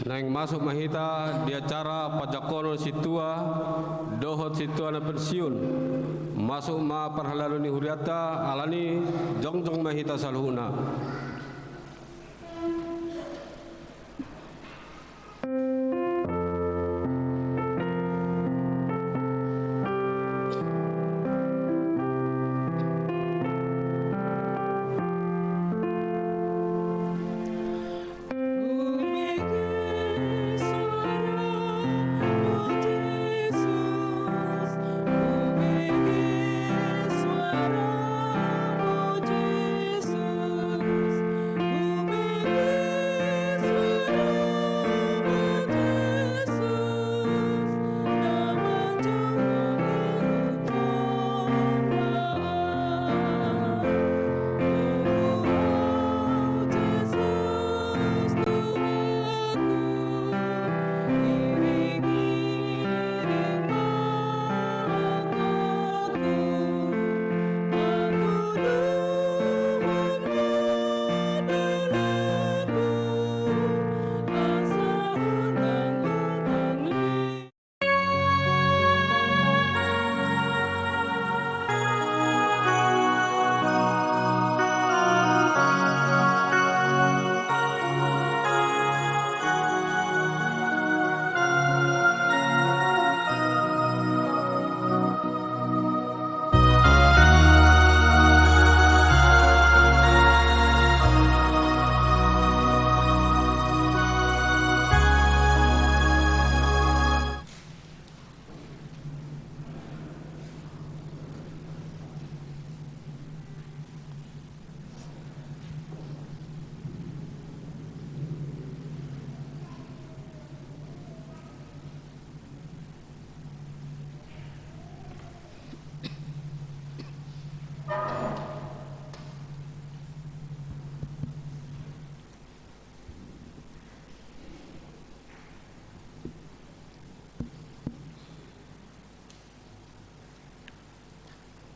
Nang masuk mahita di acara pajakono situa dohot situa na pensiun masuk ma parhalalu ni huriata alani jongjong mahita salhuna.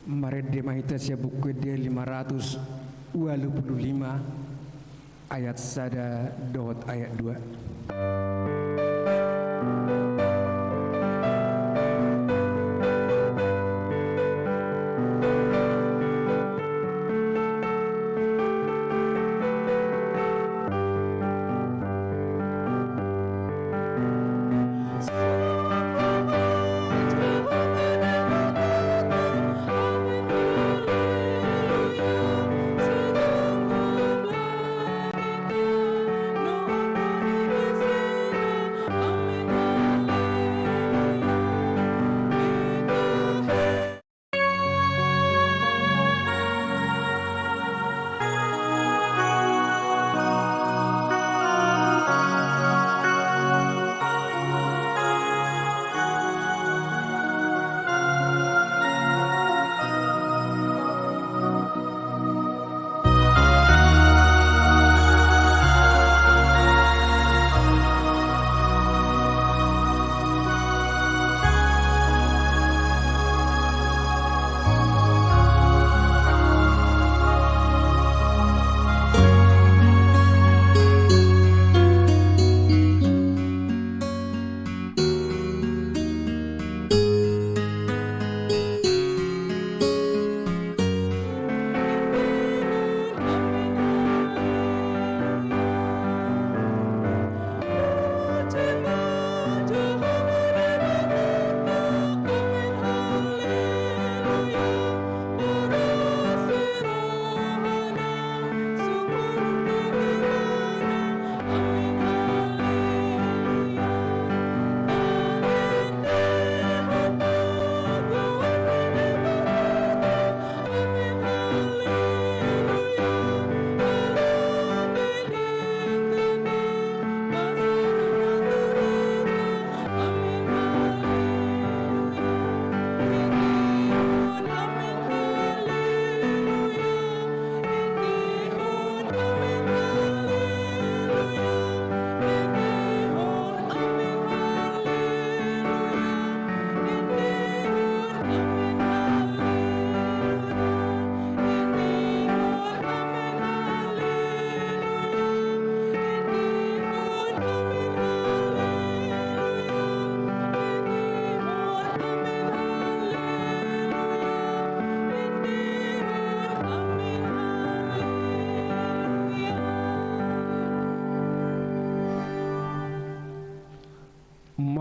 Maret de mahita sia buku de 525 ayat sada dot ayat 2.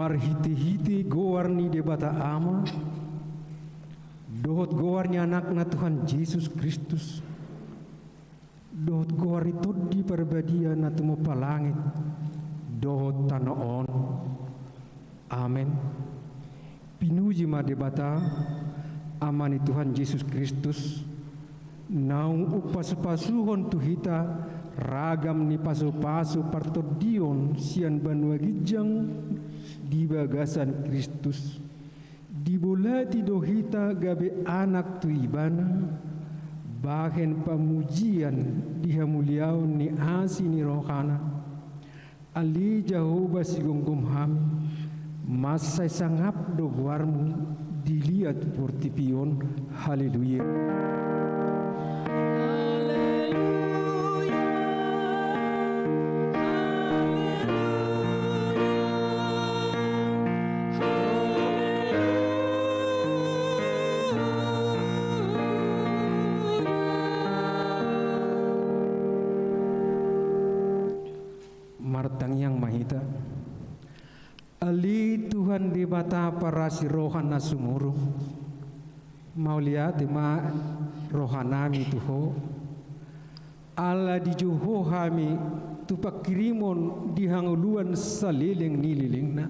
marhiti-hiti gowarni debata ama dohot gowarnya anakna Tuhan Yesus Kristus dohot gowar itu di perbadia na tumo palangit dohot tanoon. Amen. Pinuji ma debata amani Tuhan Yesus Kristus naung upas-pasuhon tuhita ragam ni pasu-pasu partodion sian banua gijang di bagasan Kristus dibolati dohita gabe anak tu ibana bahen pamujian dihamuliaon ni asi ni rohana ali Jehovah sigonggom hami masai sangap doguarmu dilihat portipion. Haleluya. Martang yang mahita ali Tuhan di bata para si rohana sumuru mau lihat ma rohanami tuho ala di juho hami tupak kirimon di hanguluan salileng nililingna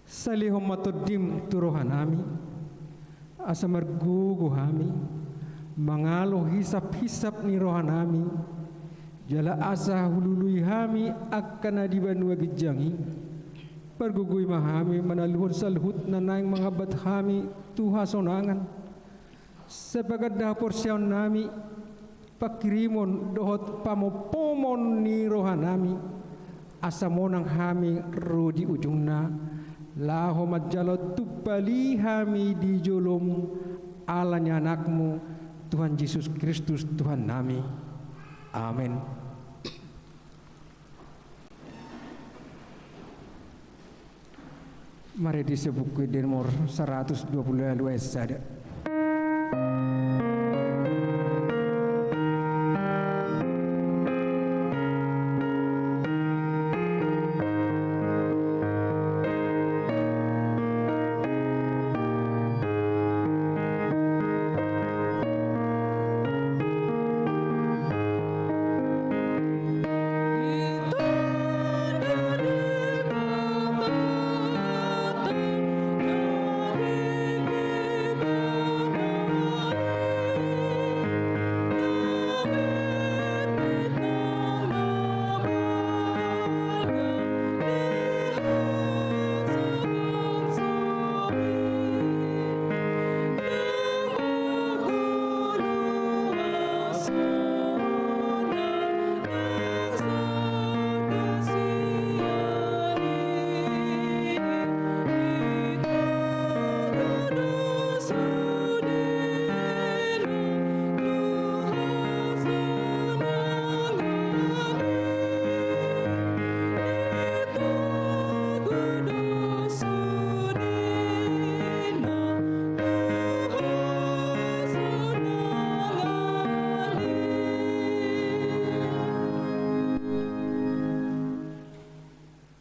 salihom matodim tu rohanami asa margugo hami mangalo hisap-hisap ni rohanami jala asa hulului hami akan adibanua gejangi pergugui mahami manaluhur salhut na naing mga bathami tuha sonangan sebagat dapur siyaw nami pakirimon dohot pamopomon ni rohanami asamonang hami rudi ujungna laho madjalot tupali hami di jolom alanya anakmu Tuhan Yesus Kristus Tuhan nami. Amin. Mari disebut di nomor 122 saja.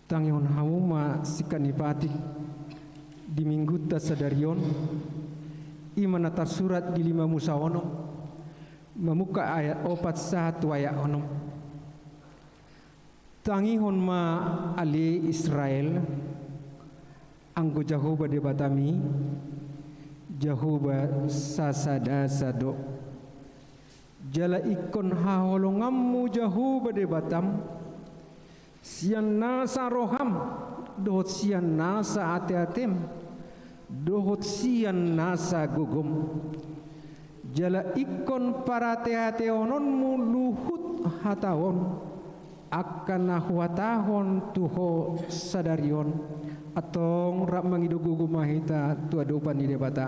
Tangion hamuma sikanipati di minggu tasadarion imana tersurat di 5 Musaono memuka ayat 41 ayat 6 tangihon ma ali Israel anggo Jehovah de batami Jehovah sasada sado jala ikon haholongammu Jehovah de batam sian nasa roham dohot sian nasa ate-atem dohot sian nasa gugum jala ikon para te-ate ononmu luhut hatawon akan nahuatahon tuho sadarion atong rak mangidugugum mahita tuadopan di debata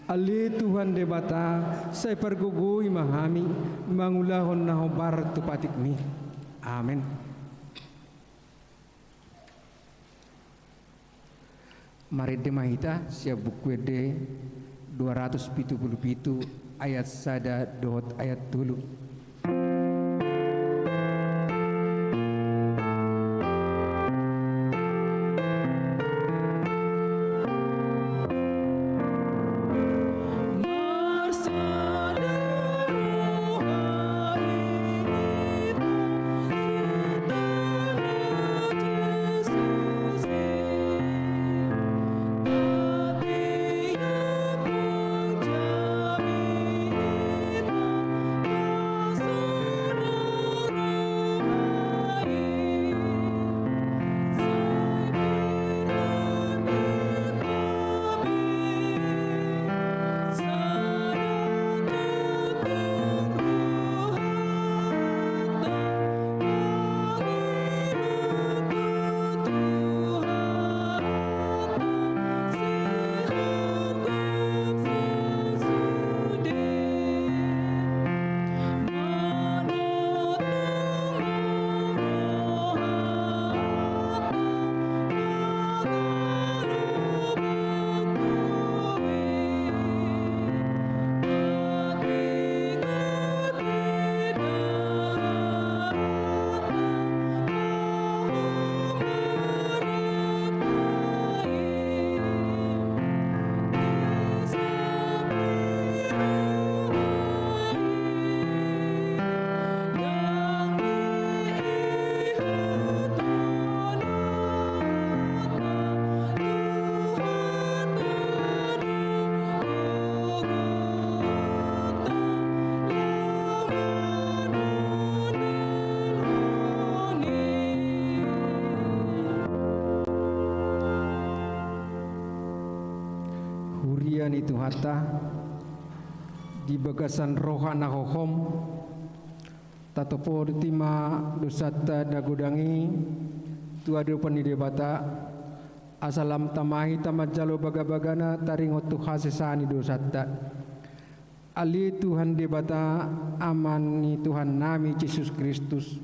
ali Tuhan debata saya pergugui mahami mangulahon nahobar tupatikmi. Amin. Mari demahita siap buku de 277 ayat sada dohot ayat dulu. dani tuhata di bagasan rohana hohom tatopo tima dosata dagudangi tuadu panide bata asalam tamahi tamajalo bagabagana taringot tuhasesani dosata ali Tuhan debata amani Tuhan nami Yesus Kristus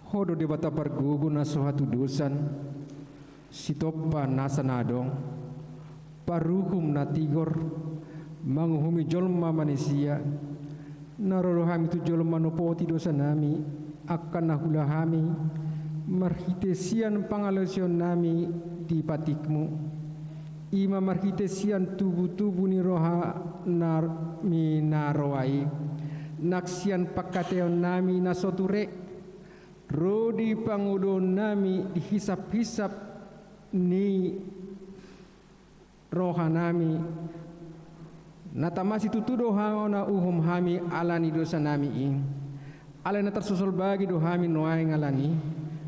hodo debata parguguna suatu dosan sitopa nasanadong paruhum natigor manguhumi jolma manusia narorohami tu jolma nopoti dosa nami akan nahulahami marhitesian pangalasion nami di patikmu ima marhitesian tubuh-tubuh ni roha minaroai naksian pakateon nami nasoture rodi pangudon nami dihisap-hisap ni roha nami natamasi tutudo hangona uhum hami alani dosa nami ing alana tersusul bagi dohami noai ngalani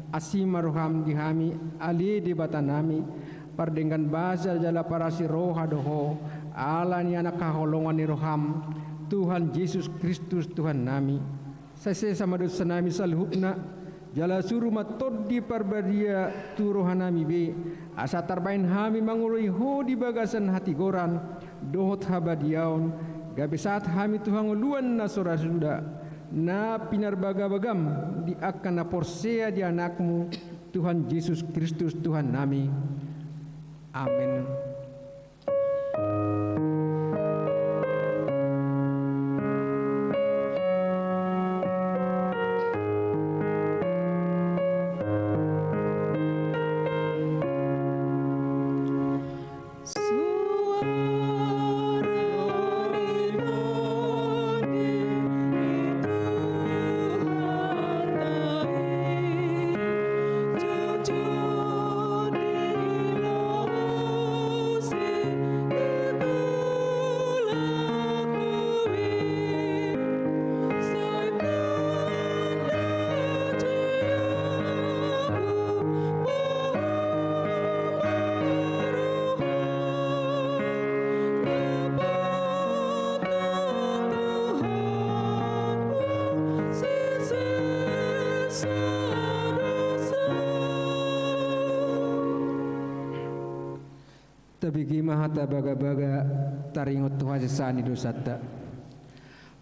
asima roham dihami ali di bata nami pardenggan bahasa jala parasi roha doho alani anak kaholongan ni roham Tuhan Yesus Kristus Tuhan nami saya sama dosa nami salhubna jala suruh matod di parbadia tu rohanami be asa tarbain hami mangului ho di bagasan hati goran dohot habadiaon gabesat hami Tuhan uluan na sora suda na pinar bagabagam di akan na porsea di anakmu Tuhan Yesus Kristus Tuhan nami amin. Tabigi mahata baga-baga taringot tuhasesani dosata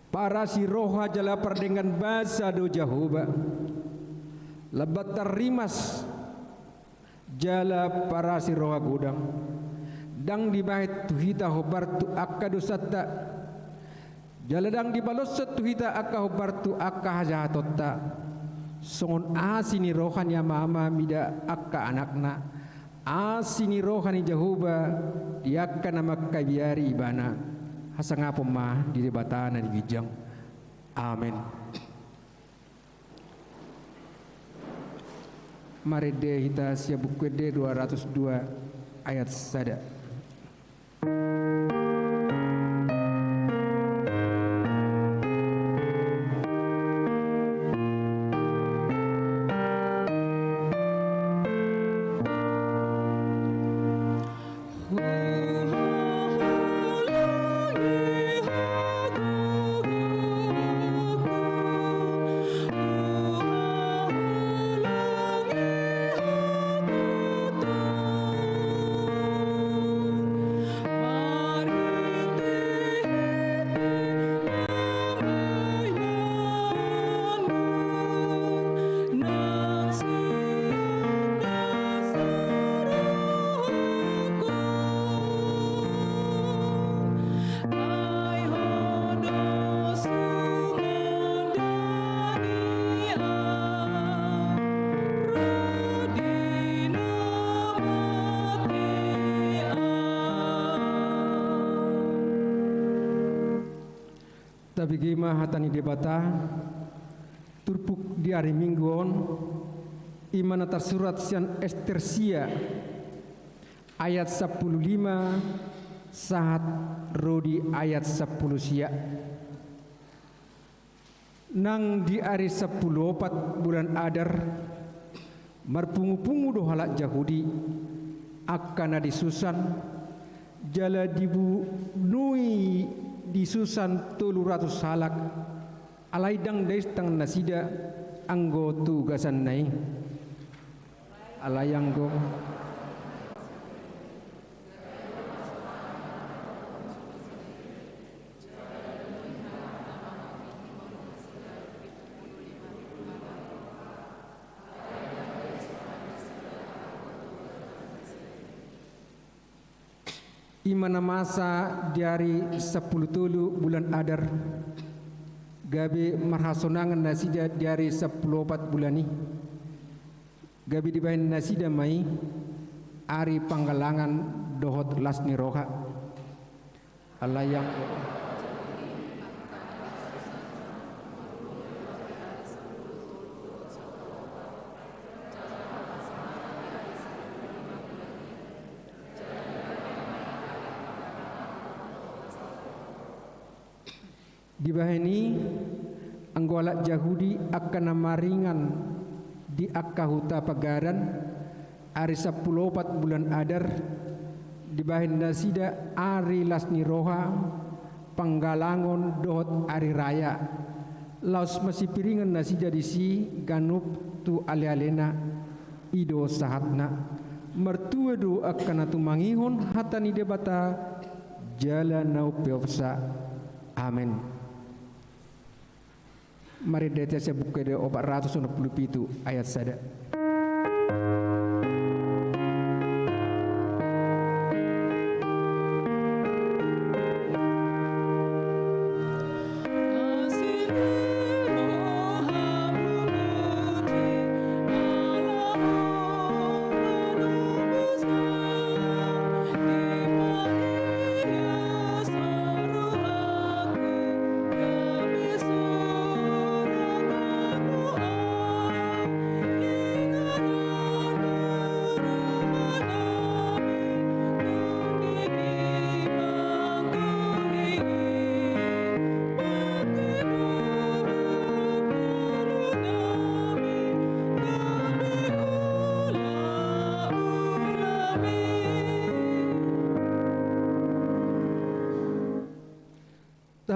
para si roha jala perdengan basa do jahoba lebat tarimas jala para si roha gudang dang dibahit tuhita hobar tu akka dosata jala dang dibalos tuhita akka hobar tu akka hajatotta songon asini rohanya mama mida akka anakna asini rohani jahuba diakkan nama kabiari ibana hasangapom mah di debatana di gijang amin. Mari deh kita siap buku D 202 ayat sada. Tapi gima hatani debata turpuk di hari mingguon imana tersurat sian estersia ayat 15 sahat rodi ayat 10 sia nang di hari 10 bulan Adar marpungu-pungu do halak Yahudi akan disusan jala dibu nui disusan 300 halak alaidang destang nasida anggo tugasan nai alayanggo imana masa dari 10 tulu bulan Adar gabi marhasonangan nasida dari 14 bulan ini gabi dibahin nasida mai ari panggalangan dohot lasni roha alayang dibahani anggolak Yahudi akan namaringan di akahuta pagaran ari 14 bulan Adar dibahin nasida ari lasni roha panggalangon dohot ari raya laus masih piringan nasida disi ganup tu ale-alena ido sahatna mertua do akan atu mangihon hatani debata jala nau peopsa amin. Mari kita buka di 467 ayat sada.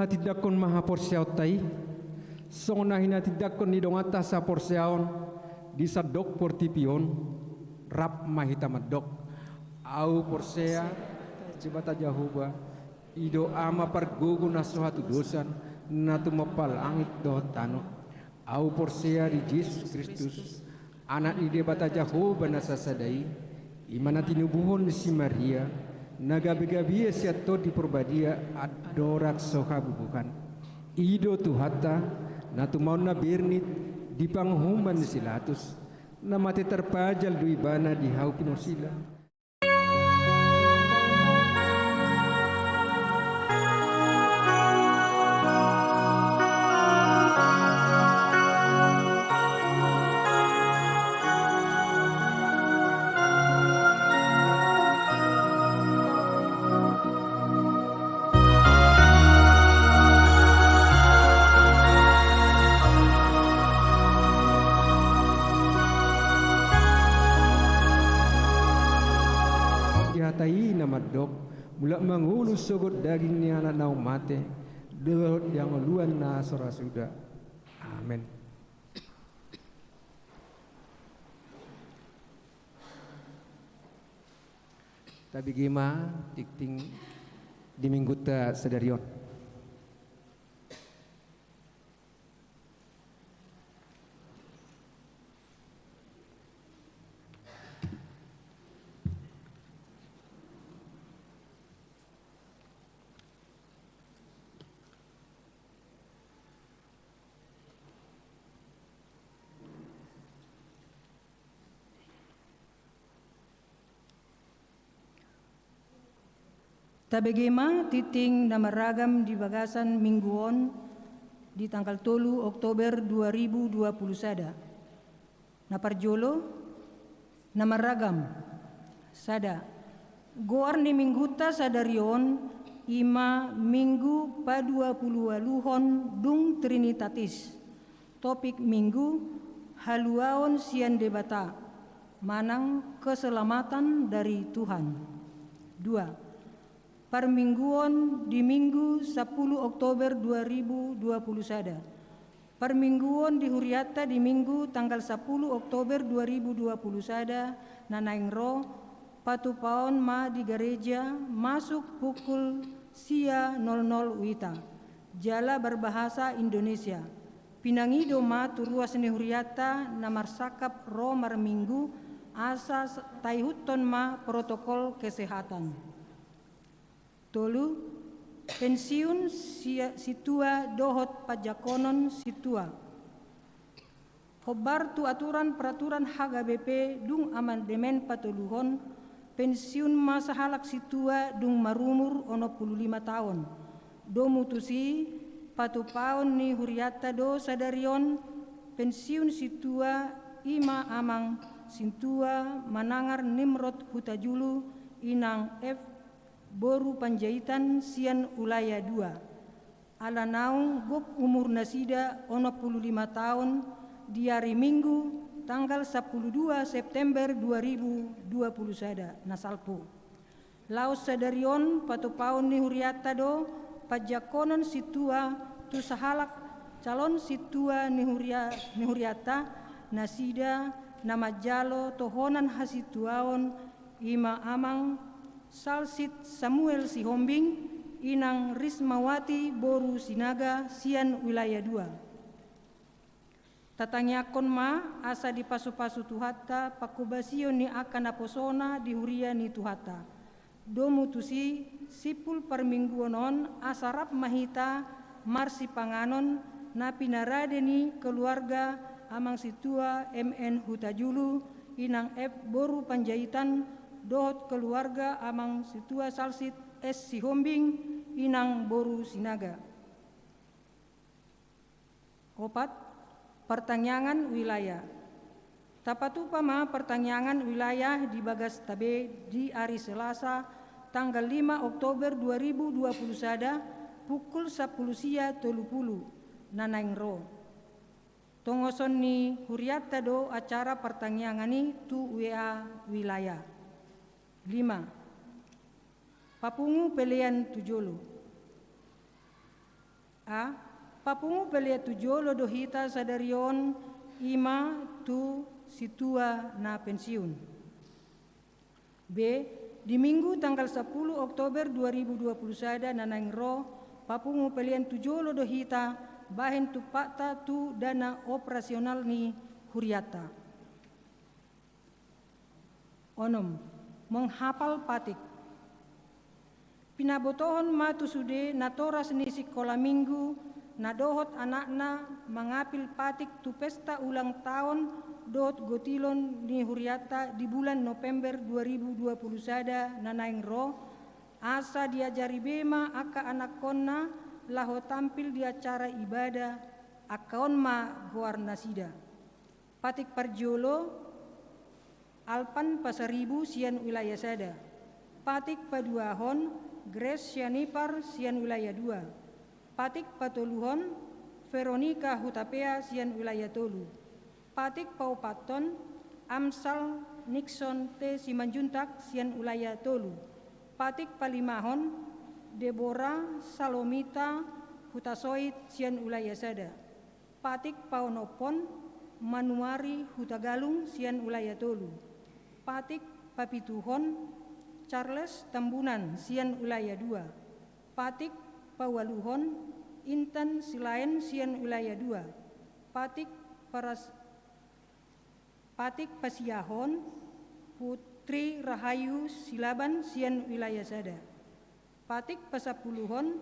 Tidak kon maha porsiaw tai song nahina tidak kon nidong atas sa porsiaon di sadok portipion rap mahita madok au porsea jebata jahuba ido ama pargugu nasuhatu dosan natu mapal angit do tano au porsea di Yesus Kristus anak ide bata jahuba nasasadai imana tinubuhon si Maria nagabi-gabi siato di perbadia adorak sohabu bukan ido tuhata natu mau na birnit di panghuman silatus namate terpajal dui bana di hau pinosila tai nama dok mula mangulus sogot dagingnya anak nau mate delot yang luan na sora sudah amin. Tapi gimana tikting di minggu ta sedarion Tabegema titing namaragam di bagasan mingguon di tanggal 3 Oktober 2020 sada. Naparjolo namaragam sada. Goar ni mingguta sadarion ima minggu pa-20 dung Trinitatis. Topik minggu haluaon sian debata manang keselamatan dari Tuhan. 2. Permingguan di Minggu 10 Oktober 2020 sada. Permingguan di Huriata di Minggu tanggal 10 Oktober 2020 sada nanaing ro patupaon ma di gereja masuk pukul sia 00 wita. Jala berbahasa Indonesia. Pinangido ma turuas ni Huriata namar sakap ro mar minggu asas taihuton ma protokol kesehatan. Tolu, pensiun situa dohot pajakonon situa. Hobar tu aturan peraturan HGBP dung amandemen patuluhon, pensiun masa halak situa dung marumur 65 tahun. Do mutusi patupaon ni Huriata do sadarion, pensiun situa ima amang sintua manangar Nimrod Hutajulu inang F Boru Panjaitan Sian Ulaya 2. Ala naung gop umur nasida 65 tahun di hari Minggu tanggal 12 September 2020 sada nasalpo. Laos sadarion patupaon ni Huriata do pajakonon situa tu sahalak calon situa ni Huriata nasida nama jalo tohonan hasituaon ima amang Salsit Samuel Sihombing inang Rismawati Boru Sinaga Sian Wilayah 2. Tatanyakon ma asa di pasu-pasu tuhata pakubasio ni akan aposona di huria ni tuhata. Domu tusi sipul permingguonon asarap mahita marsi panganon na pinarade ni keluarga amang situa MN Hutajulu inang F Boru Panjaitan dohot keluarga amang situa Salsit S Sihombing inang Boru Sinaga. 4. Pertanyaan wilayah. Tapatupa ma pertanyaan wilayah di Bagas Tabe di hari Selasa tanggal 5 Oktober 2020 sada pukul 10 sia 30 nanaing ro. Tongoson ni Huriata do acara pertanyaan ni tu WA wilayah. 5. Papungu pelian tujolo. A. Papungu pelian tujolo dohita sadarion ima tu situa na pensiun. B. Di Minggu tanggal 10 Oktober 2020 sada nanaing ro papungu pelian tujolo dohita bahen tu pakta tu dana operasional ni Huriata. Onom. Menghafal patik. Pinabotohon matu sude natoras ni sekolah minggu nadohot anakna mengapil patik tu pesta ulang tahun dohot gotilon ni Huriata di bulan November 2020 sada nanaing ro asa diajari bema aka anak konna laho tampil di acara ibadah akaon ma goar nasida. Patik parjolo Alpan Pasaribu Sian Wilayah sada. Patik Paduahon Grace Sianipar Sian Wilayah 2. Patik Patoluhon Veronica Hutapea Sian Wilayah Tolu. Patik Paupaton Amsal Nixon T Simanjuntak Sian Wilayah Tolu. Patik Palimahon Deborah Salomita Hutasoit Sian Wilayah sada. Patik Paonopon Manuari Hutagalung Sian Wilayah Tolu. Patik Papituhon Charles Tambunan Sian Wilayah 2. Patik Pawaluhon Intan Silain Sian Wilayah 2. Patik Pasiahon Putri Rahayu Silaban Sian Wilayah sada. Patik Pasapuluhon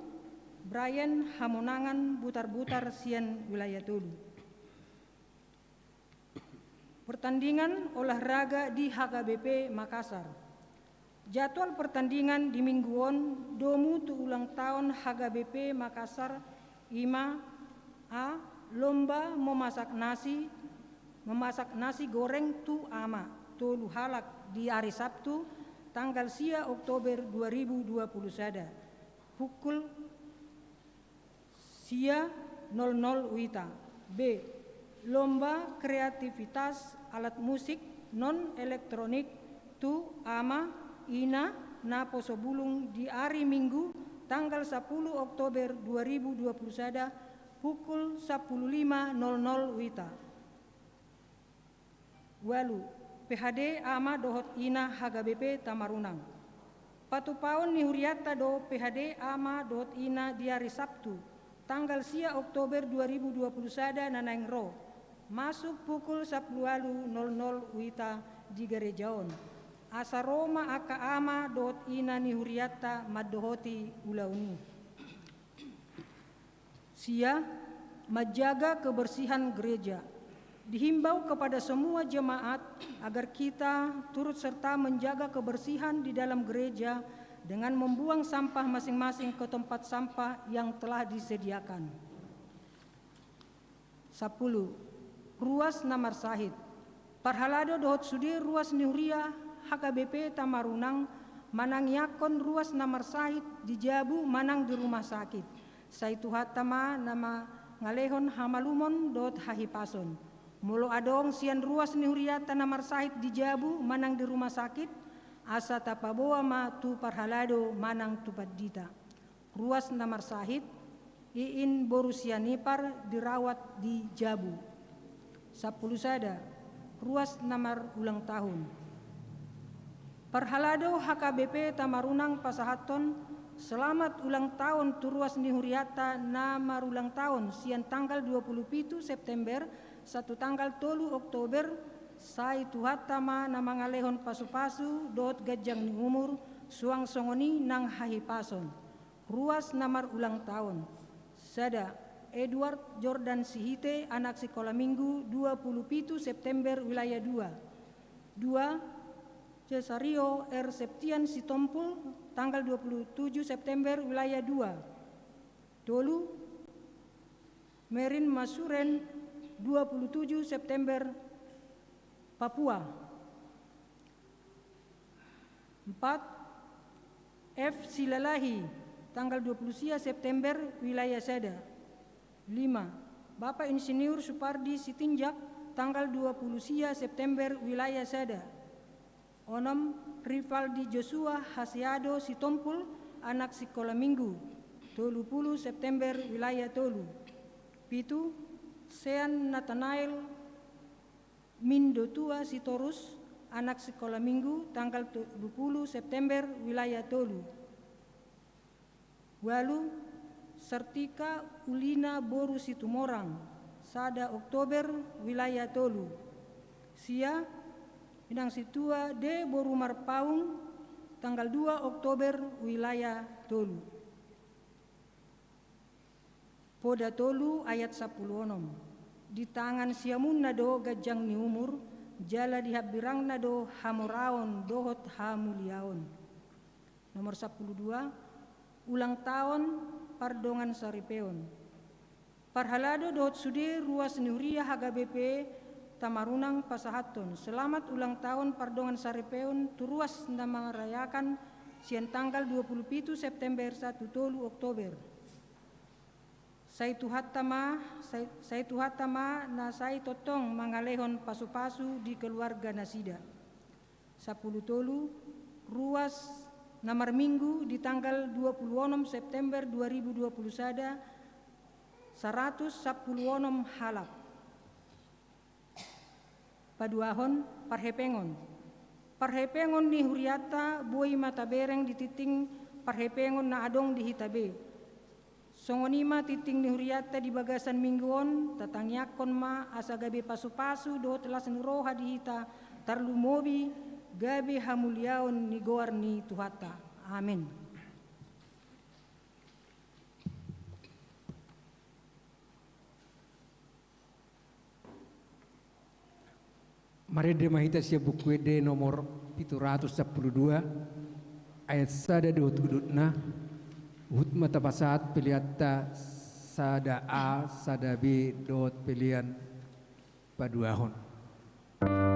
Brian Hamonangan Butar-Butar Sian Wilayah Tolu. Pertandingan olahraga di HKBP Makassar. Jadwal pertandingan di mingguan domu tu ulang tahun HKBP Makassar 5. A. Lomba memasak nasi goreng tu ama tolu halak di hari Sabtu tanggal sia Oktober 2020 sada. Pukul sia 00 wita. B. Lomba kreativitas alat musik non elektronik tu ama ina na Posobulung di hari Minggu tanggal 10 Oktober 2021 pukul 15.00 wita. Walu PHD ama dohot ina HGBP Tamarunang. Patupaon ni huriata do PHD ama dohot ina di hari Sabtu tanggal sia Oktober 2021 nanaing ro masuk pukul 10.00 wita di gerejaon. Asa Roma aka ama dohot ina ni huriata madohoti ulauni. Sia menjaga kebersihan gereja. Dihimbau kepada semua jemaat agar kita turut serta menjaga kebersihan di dalam gereja dengan membuang sampah masing-masing ke tempat sampah yang telah disediakan. 10. Ruas Namar Sahid. Parhalado dohot sudi ruas nihuria HKBP Tamarunang manang yakon ruas Namar Sahid di Jabu manang di rumah sakit. Saitu hatama nama ngalehon hamalumon dohot hahipason. Mulu adong sian ruas nihuriata Namar Sahid di Jabu manang di rumah sakit asa tapaboa ma tu parhalado manang tupat dita. Ruas Namar Sahid iin borusia nipar dirawat di Jabu. 10 sada ruas Namar ulang tahun. Parhalado HKBP Tamarunang Pasahaton selamat ulang tahun tu ruas nihuriata Namar ulang tahun sian tanggal 27 September 1 tanggal 3 Oktober sai tuhatama na mga lehon pasu-pasu doot gajang ni umur suang songoni nang hahipason. Ruas Namar ulang tahun. Sada Edward Jordan Sihite anak sekolah minggu 27 September wilayah 2. 2 Cesario R. Septian Sitompul tanggal 27 September wilayah 2. Dolu Merin Masuren 27 September Papua. 4 F. Silalahi tanggal 20 September wilayah Sada. 5 Bapak Insinyur Supardi Sitinjak tanggal 20 September wilayah Sada. 6 Rivaldi Joshua Hasiado Sitompul anak sekolah minggu 30 September wilayah Tolu. 7 Sean Nathanael Mindotua Sitorus anak sekolah minggu tanggal 20 September wilayah Tolu. 8 Sertika Ulina Boru Situmorang Sada Oktober wilayah Tolu. Sia Bidang Situa D Boru Marpaung tanggal 2 Oktober wilayah Tolu. Poda Tolu ayat 10 di tangan siamun nado gajang ni umur jala dihabirang nado hamoraon dohot hamuliaon. Nomor 12 ulang tahun Pardongan Saripeon. Parhalado dohot sude ruas nihuria HGBP Tamarunang Pasahaton. Selamat ulang tahun Pardongan Saripeon turuas nama rayakan sian tanggal 27 September 1 Tolu Oktober. Sai tuhatama na sai totong mangalehon pasu-pasu di keluarga nasida. 10 Tolu ruas Namar Minggu di tanggal 26 September 2021 110 halap. Paduahon Parhepengon ni huriata buai mata bereng di titing parhepengon na adong di hitabe. Songonima titing ni huriata di bagasan mingguon tatangyakon ma asa gabe pasu-pasu do telas nuroha di hita tarlumobi gabe hamuliaon ni goar ni tuhata. Amin. Mari demahita sia buku ede nomor 712 ayat sada dua tudutna hut mata pasat pilihatta sada A sada B dot pilihan paduahon. Oh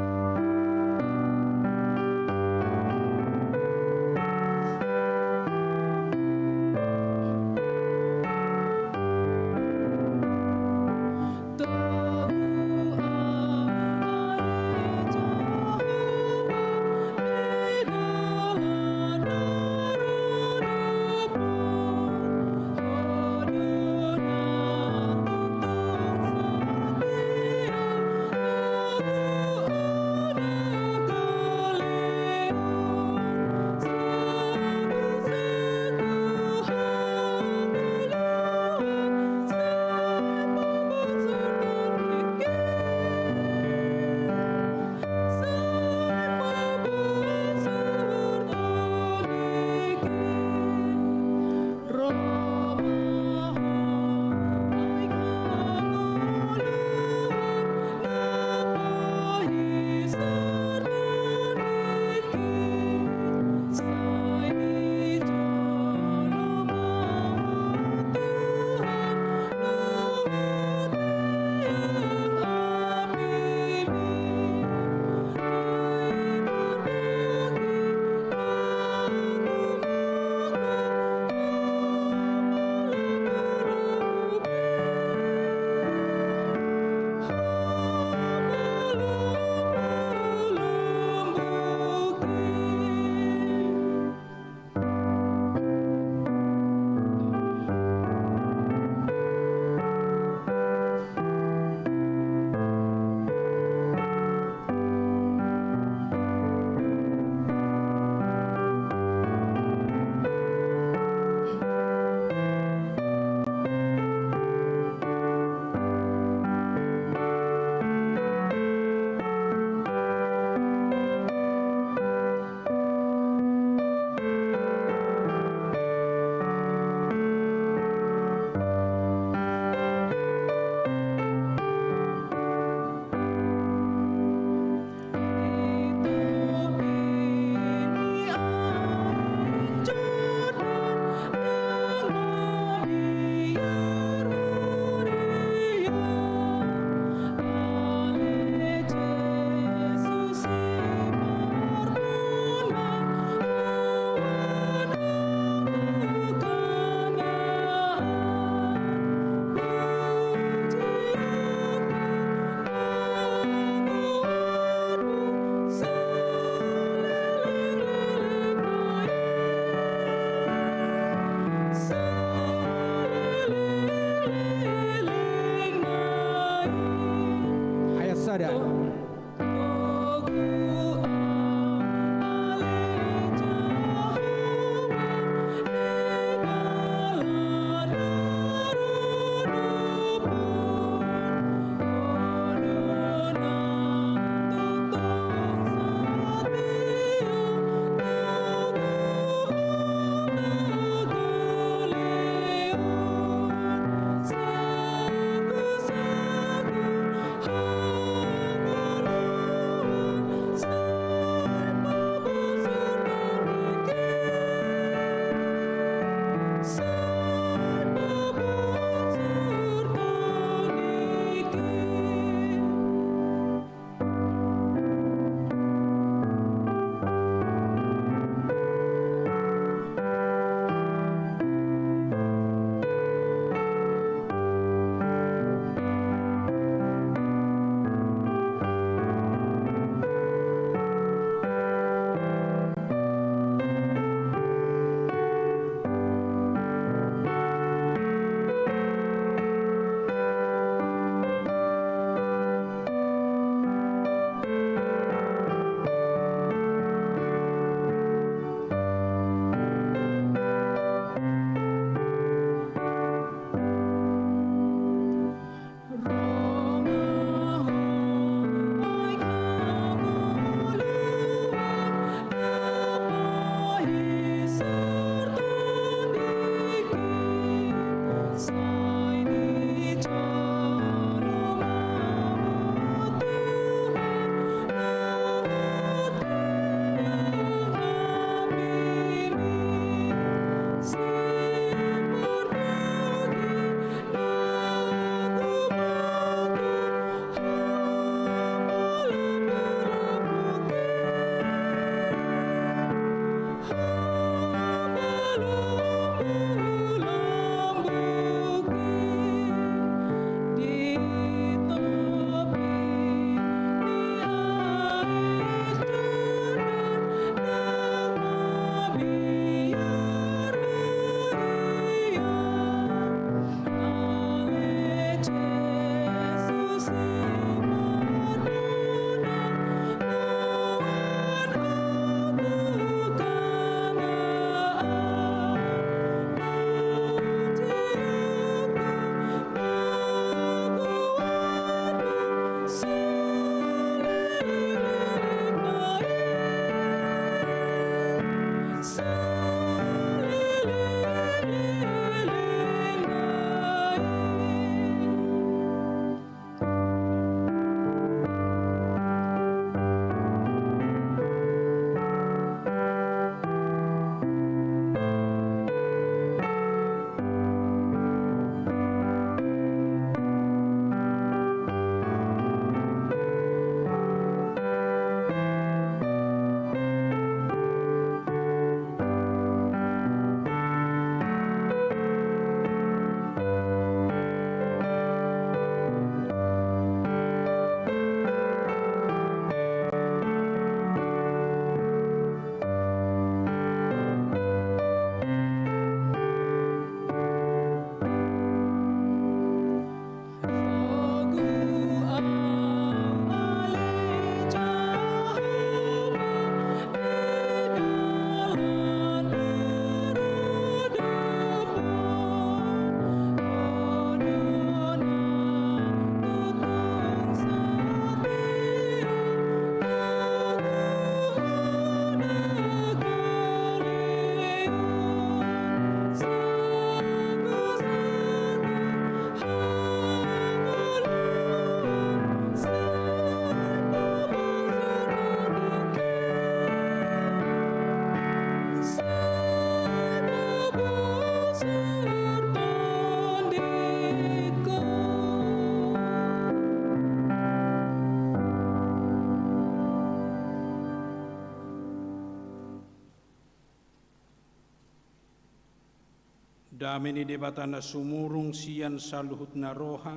Dameni debatana sumurung sian saluhut naroha,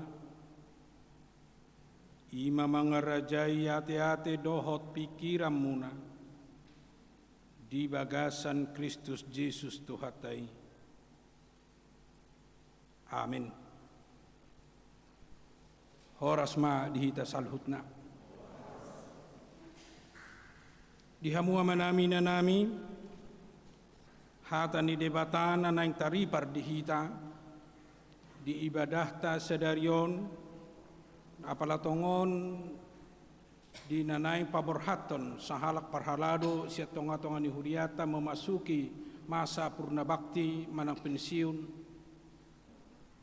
ima mangarajai ate-ate dohot pikiran muna, di bagasan Kristus Yesus Tuhatai. Amin. Horas ma dihita saluhutna. Dihamua manami nanami, hata ni debatana naing taripar di hita, di ibadahta sedarion, apalatongon di nanaing paborhaton sahalak parhalado siya tonga-tonga ni Huriata memasuki masa purna bakti manang pensiun,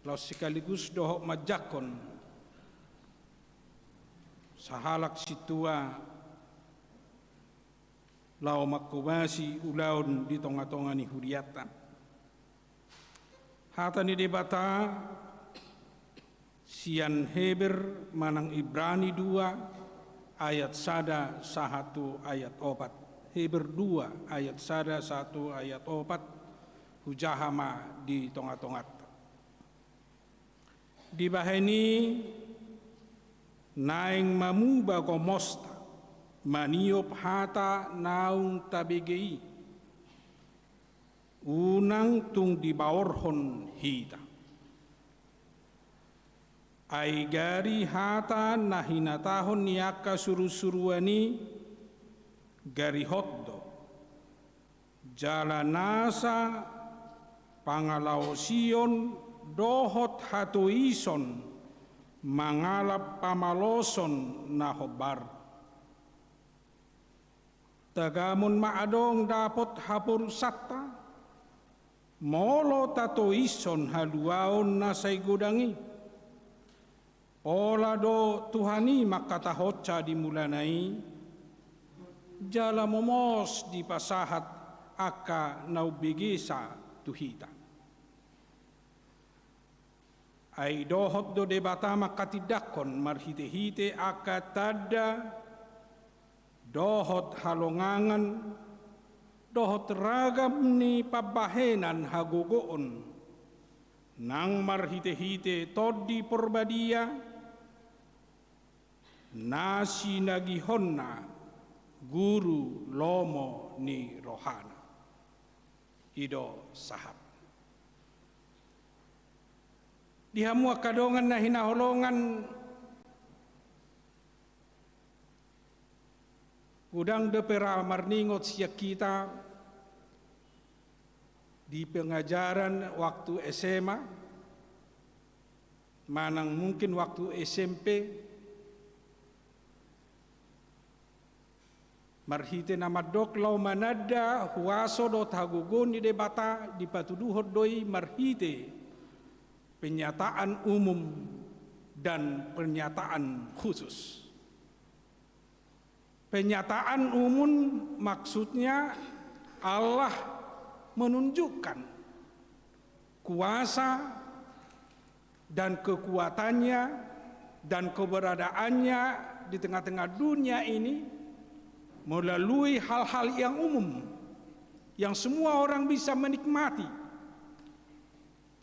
lalu sekaligus dohok majakon sahalak situa lau makubasi ulaun di tonga-tonga ni Huriata. Hata ni debata sian Heber manang Ibrani 2 ayat 1 sahatu ayat 4. Heber 2 ayat 1 satu ayat 4 hujahama di tonga-tongat. Di baheni naing mamuba komosta maniop hata naung tabegei unang tung di baorhon hita ai gari hata nahinatahon niaka suru-suruani gari hotdo jalanasa pangalaosion dohot hatuison mangalap pamaloson nahobar tagamun maadong dapot hapur satta molo tato ison haluaon na say gudangi ola do tuhani makatahotsa di mulanai jala momos di pasahat aka naubigisa tuhita ay dohot do debata makatidakon marhite-hite aka tada dohot halongangan, dohot ragam ni pabahenan hagogoon, nang marhite-hite todi porbadia, nasi nagihonna guru lomo ni rohana. Ido sahab. Dihamua kadongan na hinaholongan udang depera marningot siya kita di pengajaran waktu SMA, manang mungkin waktu SMP, marhite nama dok lau manada huaso do tagugon di debata di patuduhot doi marhite penyataan umum dan pernyataan khusus. Penyataan umum maksudnya Allah menunjukkan kuasa dan kekuatannya dan keberadaannya di tengah-tengah dunia ini melalui hal-hal yang umum yang semua orang bisa menikmati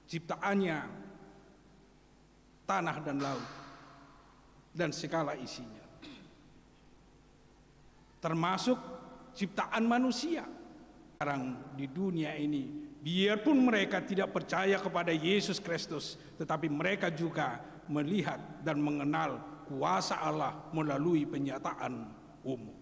ciptaannya, tanah dan laut dan segala isinya, termasuk ciptaan manusia sekarang di dunia ini. Biarpun mereka tidak percaya kepada Yesus Kristus, tetapi mereka juga melihat dan mengenal kuasa Allah melalui penyataan umum.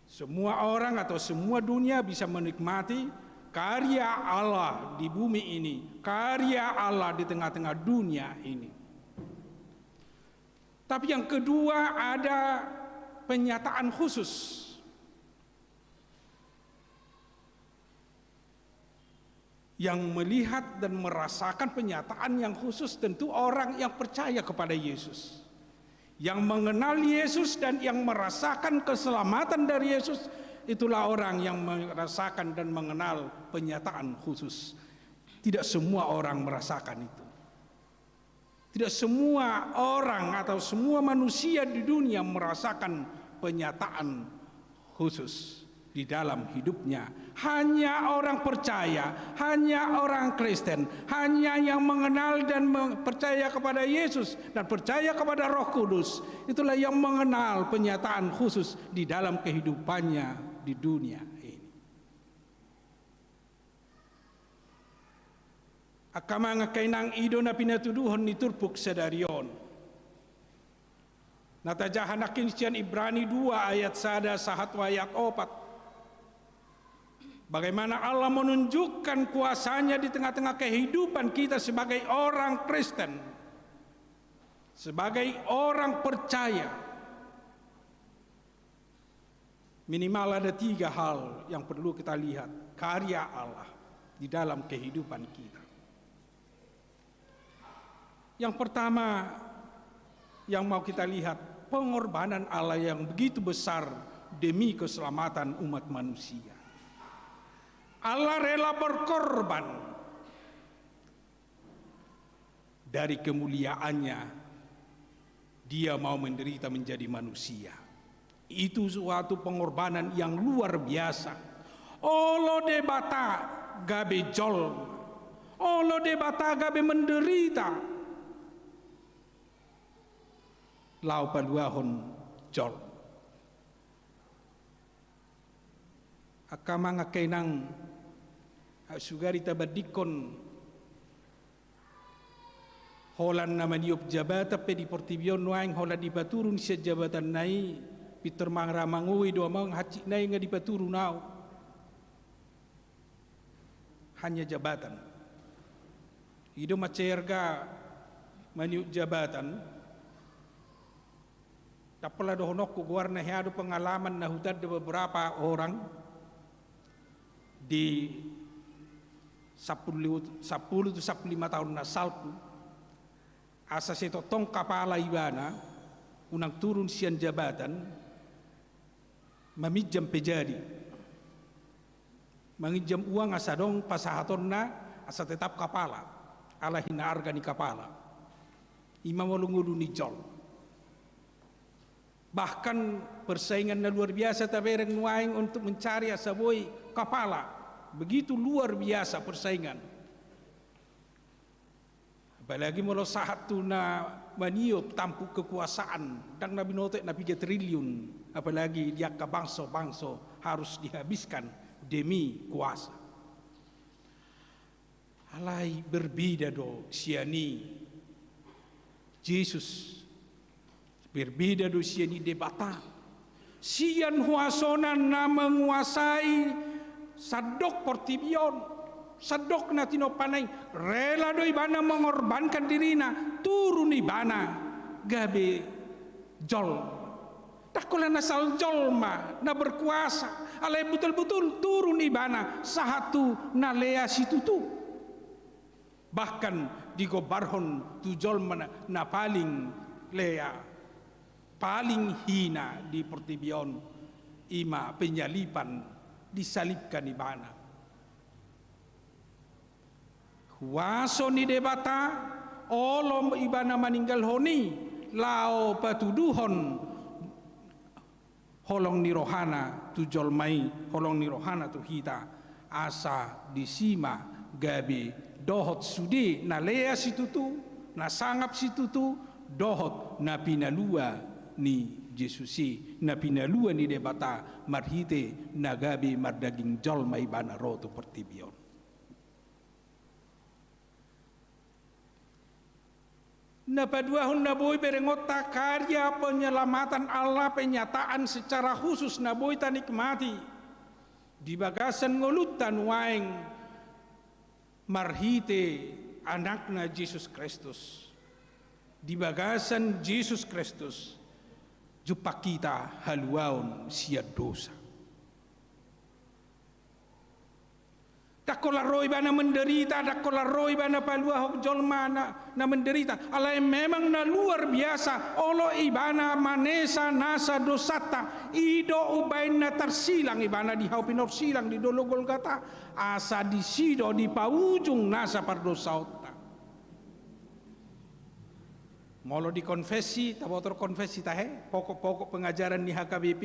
Semua orang atau semua dunia bisa menikmati karya Allah di bumi ini, karya Allah di tengah-tengah dunia ini. Tapi yang kedua ada penyataan khusus. Yang melihat dan merasakan penyataan yang khusus tentu orang yang percaya kepada Yesus, yang mengenal Yesus dan yang merasakan keselamatan dari Yesus. Itulah orang yang merasakan dan mengenal penyataan khusus. Tidak semua orang merasakan itu. Tidak semua orang atau semua manusia di dunia merasakan penyataan khusus di dalam hidupnya. Hanya orang percaya, hanya orang Kristen, hanya yang mengenal dan percaya kepada Yesus dan percaya kepada Roh Kudus, itulah yang mengenal penyataan khusus di dalam kehidupannya di dunia ini. Akama ngakainang ido na pinatuduhon ni turpuk sedarion. Natajahanakin sian Ibrani 2 ayat 1 sahat ayat 4. Bagaimana Allah menunjukkan kuasanya di tengah-tengah kehidupan kita sebagai orang Kristen, sebagai orang percaya. Minimal ada 3 hal yang perlu kita lihat karya Allah di dalam kehidupan kita. Yang pertama yang mau kita lihat, pengorbanan Allah yang begitu besar demi keselamatan umat manusia. Allah rela berkorban dari kemuliaannya. Dia mau menderita menjadi manusia. Itu suatu pengorbanan yang luar biasa. Olo de bata gabe jol, olo de bata gabe menderita. Lau paluahon jol. Akama ngakainang sugari tabadikon holan nama diop jabata pe di portibion nuaing holan di baturun sia jabatan nai Peter mangramangui doa mang haci nai nga di baturun nau hanya jabatan ido macerga maniuk jabatan. Tapala dohonok ku guarna hiadu pengalaman na hutad de beberapa orang di 10-15 tahun na salpu asa seto tong kapala ibana unang turun sian jabatan mamijam pejadi mangijam uang asa dong pasahaton na asa tetap kapala ala hina arga ni kapala imam walungudu ni jol. Bahkan persaingan luar biasa tabereng nuaing untuk mencari asaboi kapala. Begitu luar biasa persaingan. Apalagi mula sahat tu na maniop tampuk kekuasaan. Dang nabi notek na 3 triliun. Apalagi dia ke bangso-bangso harus dihabiskan demi kuasa. Alai berbeda do siani. Yesus berbeda do siani debata. Sian huasonan na menguasai sadok portibion, sadok na tinopanay, rela do ibana mengorbankan dirina, turun ibana gabe jol. Takulah nasal jol ma na berkuasa, alai betul-betul turun ibana sahatu na lea situtu. Bahkan di gobarhon tu jol na paling lea, paling hina di portibion ima penyalipan disalibkan ibana. Huaso ni debata olom ibana maninggal honi lao patuduhon holong ni rohana tu jolmai holong ni rohana tu hita asa disima gabi dohot sudi na lea situtu na sangap situtu dohot na pinalua ni Jesusi na pinalua ni debata marhite nagabi mardaging jol may bana roto portibion. Napaduahon na boy berengota karya penyelamatan Allah penyataan secara khusus na boy tanikmati di bagasan ngolutan waeng marhite anakna Yesus Kristus di bagasan Yesus Kristus jupa kita haluaon sia dosa. Dakola roy bana menderita, dakola roy bana palua hok jolma na menderita. Alai memang na luar biasa. Olo ibana manesa nasa dosata. Ido ubain na tarsilang ibana di haupinor silang di dolo Golgata. Asa di sido di paujung nasa pardosaota. Molo di konfesi, tabotor konfesi tahe, pokok-pokok pengajaran di HKBP,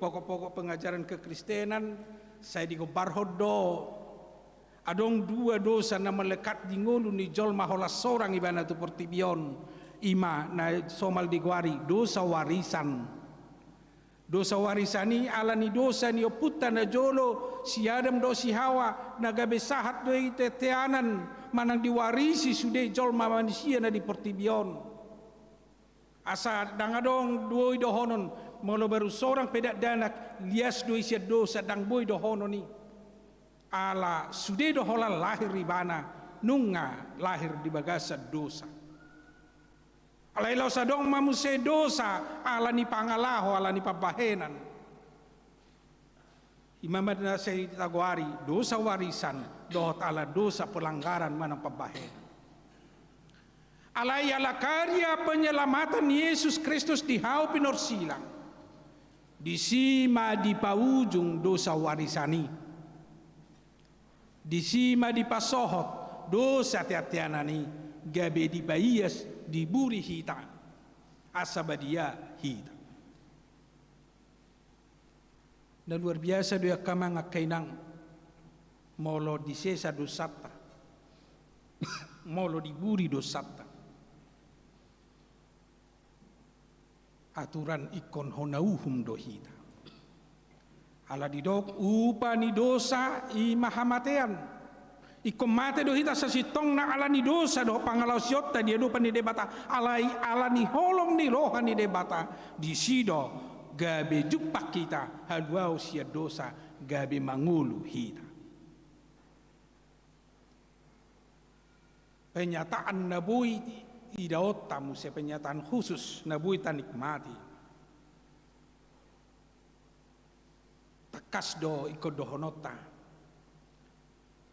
pokok-pokok pengajaran kekristenan, saya di Barhodo. Adong 2 dosa na melekat di ngulu ni jol maholas sorang ibana tu portibion, ima na somal di guari, dosa warisan. Dosa warisan ni ala ni dosa ni oputa na jolo, si Adam do si Hawa, nagabe sahat do teteanan, manang diwarisi sude jol manusia na di portibion. Asa dangadong duoy dohonon molo baru seorang pedak danak lias doi sia dosa dang boy dohonon ni. Ala sude dohola lahir ribana nunga lahir di bagasa dosa. Ala ilau sadong mamuse dosa ala ni pangalaho ala ni pabahenan. Imam Nasai Tagwari dosa warisan dohot ala dosa pelanggaran manang pabahenan. Alai ala karya penyelamatan Yesus Kristus di hau pinor silang. Disima di paujung dosa warisani. Disima di pasohot dosa tiatianani gabe di bayas di buri hita asabadia hita. Dan luar biasa dia kamang kainang molo di sesa dosata molo di buri dosata aturan ikon honauhum dohita. Ala didok upa ni dosa i mahamatean. Ikom mate dohita sasitong na ala ni dosa do pangalaw siyota dia dupa ni debata alai ala ni holong ni roha ni debata di sido gabe jupak kita haluau sia dosa gabe mangulu hita. Penyataan nabui idaot tamu se penyataan khusus nabui tanikmati. Takas do ikut dohonota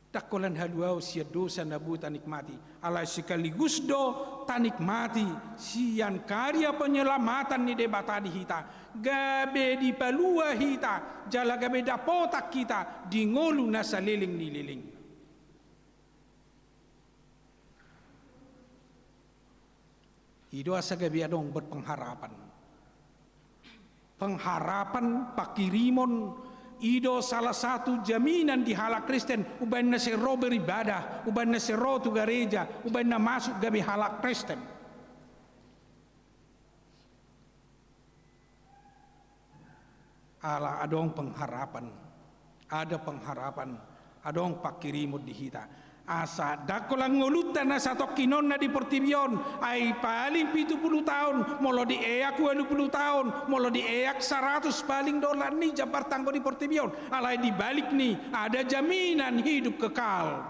takolan haluau sia dosa nabu tanikmati ala sekaligus do tanikmati sian karya penyelamatan ni debata di hita gabe di palua hita jala gabe dapotak kita di ngolu nasa liling ni liling. Ido asa gabe adong berpengharapan pakirimon ido salah satu jaminan di halak Kristen uban na sero beribadah uban na sero tu gereja uban na masuk gabi halak Kristen. Ala adong pengharapan adong pakirimon di hita asa dakolang ngulutan na sato kinon na di Portibion ay paling 70 tahun molo di eak 20 tahun molo di eak 100 paling dolar ni jabar tanggo di Portibion alay di balik ni ada jaminan hidup kekal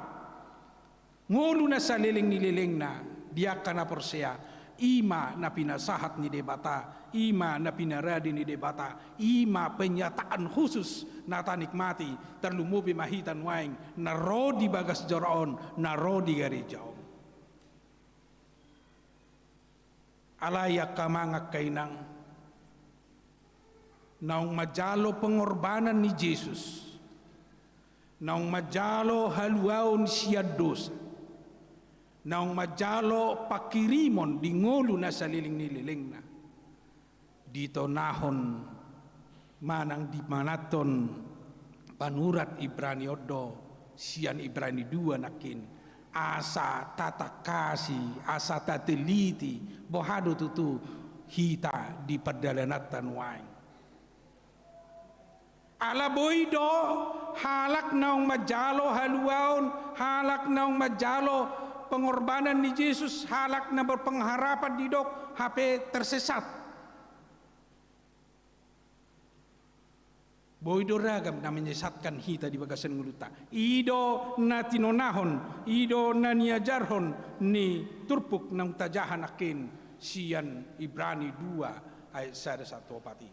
ngulu na sa liling ni liling na dia kana persea ima na pinasahat ni debata ima na pinaradi ni debata ima penyataan khusus na tanikmati terlumupi mahitan waing na rodi bagas joraon na rodi garijaon alaya kamangak kainang naung majalo pengorbanan ni Jesus naung majalo haluaon siya dosa naung majalo pakirimon di ngulu na sa liling ni liling na dito nahon manang di manaton panurat Ibrani odo sian Ibrani 2 nakin asa tata kasih asa tateliti bohado tutu hita di perdalanatan waing ala boido halak naung majalo haluaon halak naung majalo pengorbanan ni Yesus halak na berpengharapan di dok HP tersesat boido ragam na menyesatkan hita di bagasan nguluta ido na tinonahon ido na niajarhon ni turpuk nang tajahan akin sian Ibrani 2 ayat 1 pati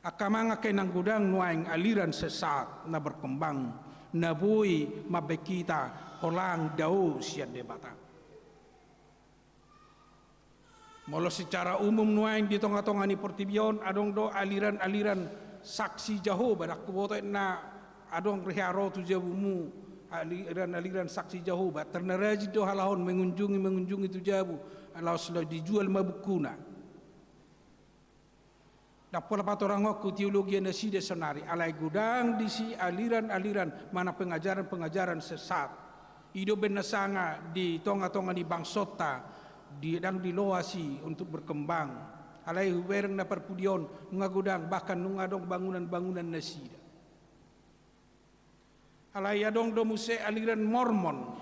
akamanga kay nang gudang nuaing aliran sesat na berkembang nabui mabekita holang dau sian debata molo secara umum nuaing di tonga-tonga ni Portibion adong do aliran-aliran saksi Jahova dak kuboto na adong reharo tu jabumu aliran-aliran saksi Jahova ternaraji do halahon mengunjungi tu jabu alau sudah dijual mabukuna dak pola patorang aku teologi na side sonari alai gudang di si aliran-aliran mana pengajaran-pengajaran sesat ido benasanga di tonga-tonga di bangsota di dan di loasi untuk berkembang alai wereng na perpudion ngagudang bahkan nungadong bangunan-bangunan nasida alai adong do muse aliran Mormon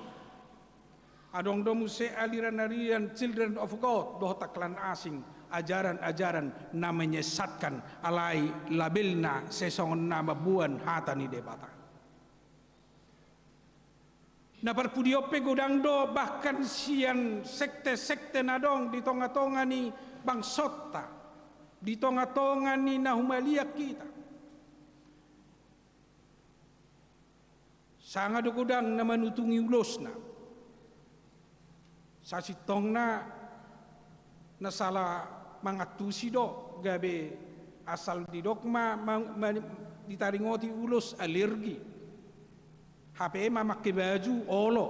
adong do muse aliran-aliran Children of God do taklan asing ajaran-ajaran na menyesatkan alai labelna sesongon nama buan hatani debata. Na perpudiope godang do bahkan sian sekte-sekte nadong di tonga-tonga ni bangsota, di tonga-tonga ni nahumalia kita. Sanga do godang na manutungi ulosna. Sasitongna na salah mangatusi do gabe asal di dogma ditaringoti ulos alergi. HP memakai baju olo,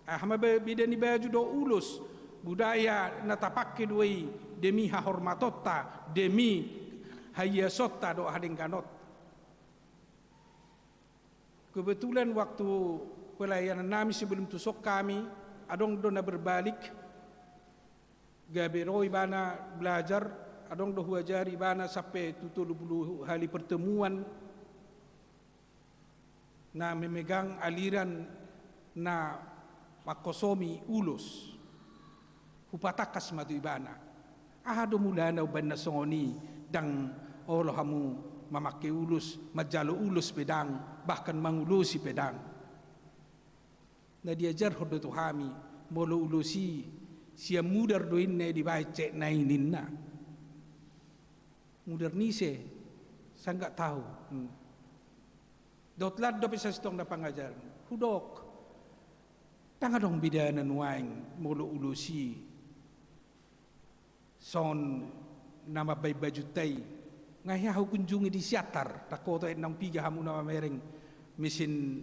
hama bidani baju do ulos budaya natapake doi demi hahormatota demi hayasota do hadengkanot. Kebetulan waktu pelayanan nami sebelum tusuk kami adong do na berbalik gabe roi bana belajar adong do huajari bana sampai 70 hari pertemuan na memegang aliran na makosomi ulos hupatakas madu ibana ahado mulana uban na songoni dang olo hamu mamake ulus majalo ulus pedang bahkan mangulusi pedang na diajar hodo tu hami molo ulusi sia mudar doin ne di bace naininna mudar nise saya enggak tahu. Dotlat do bisa stong na pangajaran. Hudok. Tanga dong bidana nuaing molo ulusi. Son nama bay bajutai. Ngaya hu kunjungi di siatar. Takoto enang piga hamu nama mereng mesin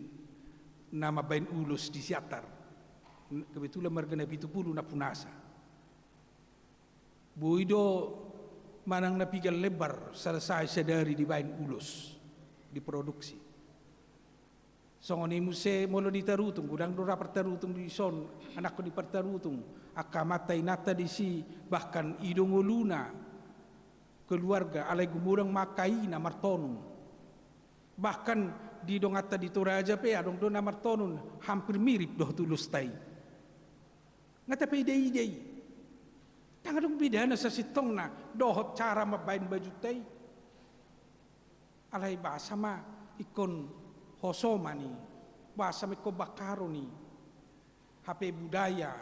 nama bain ulus di siatar. Kebetulan margana 70 na punasa. Buido manang napigal lebar selesai sedari di bain ulus diproduksi. Songoni muse molo ditarutung gudang dora pertarutung di son anakku di pertarutung akamatai nata di si bahkan idongoluna keluarga alai gumurang makai na martonun bahkan di dongata di Toraja pe adong do na martonun hampir mirip doh tulus tai ngata pe idei tanga dong bidana sa sitong na dohot cara mabain baju tai alai bahasa ma ikon hosomani bahasa meko bakaroni HP budaya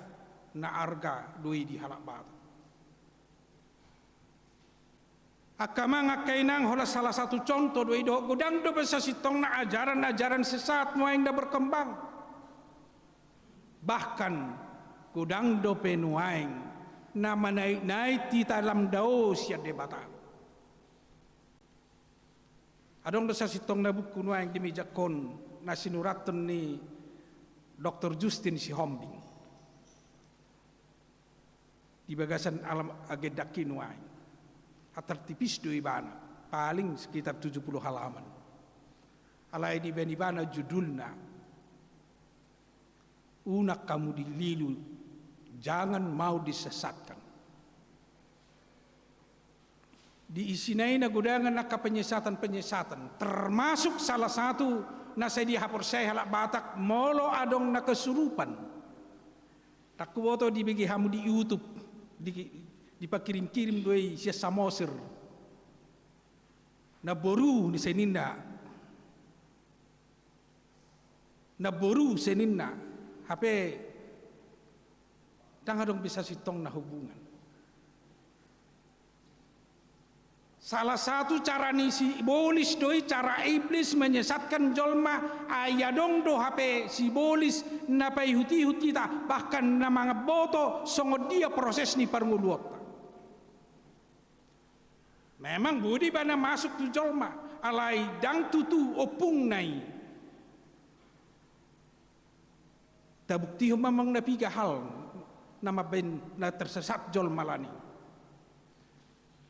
na arga doi di halak batu akama ngakainang hola salah satu contoh doi do godang do besa sitong na ajaran-ajaran sesat muaing da berkembang bahkan godang do penuaing na manai ti dalam dao sia debata. Adong dosa sitong na buku nuang di meja kon na sinuratan ni Dr. Justin Sihombing di bagasan alam agedaki nuang atar tipis do ibana paling sekitar 70 halaman alai di benibana judulna unak kamu dililu jangan mau disesatkan. Diisinai na gudangan na penyesatan termasuk salah satu na saya dihapor saya halak Batak molo adong na kesurupan takuwoto dibagi hamu di YouTube dipakirim-kirim doi sia samosir na boru ni seninda na boru seninda HP tangadong bisa sitong na hubungan. Salah satu cara ni si bolis doi cara iblis menyesatkan jolma ayadong do HP si bolis napai huti ta bahkan namanga boto songo dia proses ni parnguluot. Memang budi bana masuk tu jolma alai dang tutu opung nai. Tabukti memang napiga hal nama ben na tersesat jolma lani.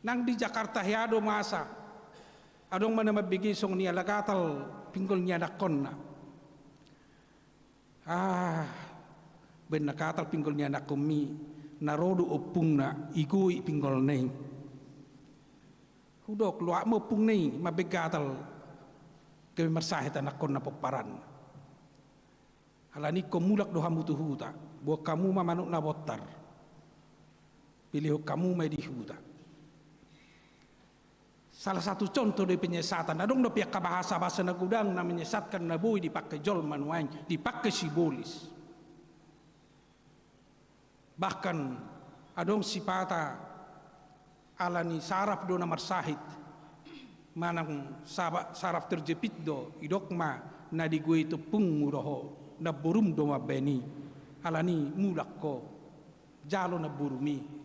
Nang di Jakarta hiado masa adong mana mabigi song niya lagatal pinggol niya nakon na ben nakatal pinggol niya nakomi narodo opung na igui pinggol nei hudok luak mo pung nei mabegatal ke marsahita nakon na pokparan alani ko mulak do hamutu huta bo kamu mamanuk na botar pilih kamu mai dihuta. Salah satu contoh dari penyesatan, adong do pihak bahasa nagudang na menyesatkan nabui dipakai jol manuain, dipakai simbolis. Bahkan adong sipata alani saraf do namar sahid, manang saraf terjepit do idokma na digui itu punguroho na burum do mabeni alani mulak ko jalo na burumi.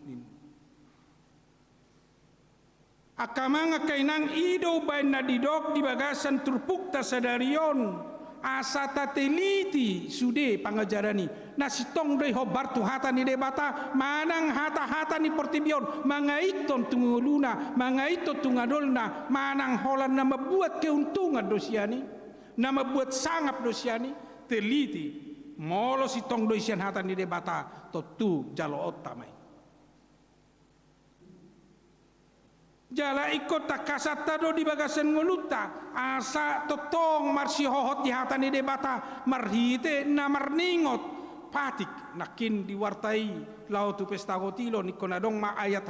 Akamanga kainang ido bain na didok di bagasan turpukta sadarion asa tateliti sude pangajarani nasitong dei hobar tu hata ni debata manang hata ni portibion mangaiton tunguluna mangaito tungadolna manang holan na mabuat keuntungan dosiani na mabuat sangap dosiani teliti molo sitong dosian hata ni debata totu jalo otamai. Jala ikut takasata do di bagasan nguluta asa totong marsi hohot di hatani debata marhite na marningot patik nakin diwartai lau tu pesta gotilo ni konadong ma ayat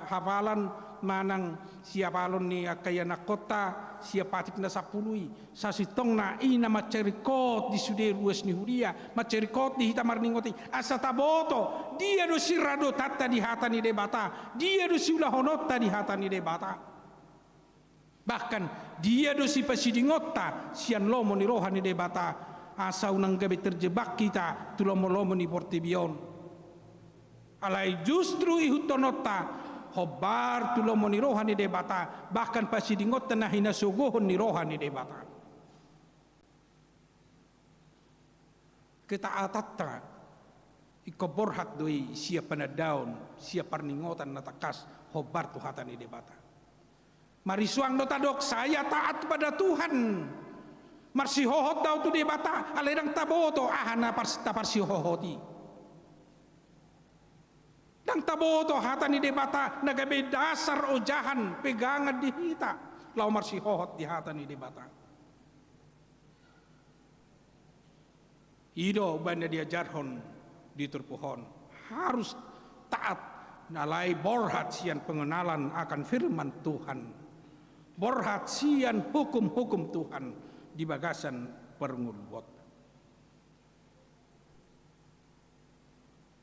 hafalan manang siapalon ni akayana kota siap patik na sapului sasitong na ina macerikot di sude ruas ni huria macerikot di hita marningoti asa taboto dia do sirado tatta di hatani debata dia do siula honotta di hatani debata bahkan dia do si pasidingotta sian lomo ni rohani debata asa unang gabi terjebak kita tulomo-lomo ni portibion alai justru ihutonota hobar tulomo ni rohani debata bahkan pasidingot na hinasugohon ni rohani debata kita atatta ikoborhat doi siapa na daun siapa parningotan na takas hobar tuhatan ni debata marisuang do tadok saya taat pada Tuhan marsi hohot daw tu debata alerang taboto ahana parsi hohoti dang taboto hata ni debata nagabe dasar ojahan pegangan di hita lau marsi hohot di hata ni debata ido banda diajarhon di turpuhon harus taat nalai borhat sian pengenalan akan firman Tuhan borhat sian hukum-hukum Tuhan di bagasan perngulwot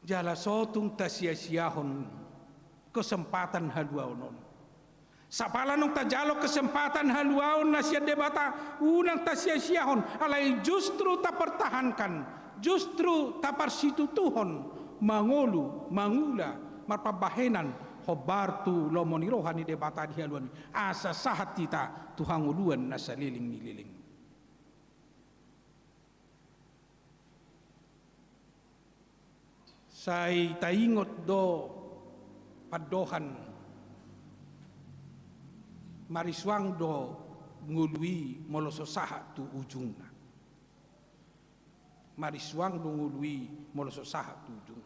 jala sotung tasia-siahon kesempatan haluaonon sapala nung tajalo kesempatan haluaon na siya debata unang tasia-siahon alay justru tapertahankan justru taparsitutuhon mangulu mangula marpabahenan hobar tu lomonirohan ni debata di haluan asa sahat kita tuhang uluan na saliling nililing say taingot do padohan mariswang do ngului molososaha tu ujungna mariswang do ngului molososaha tu ujung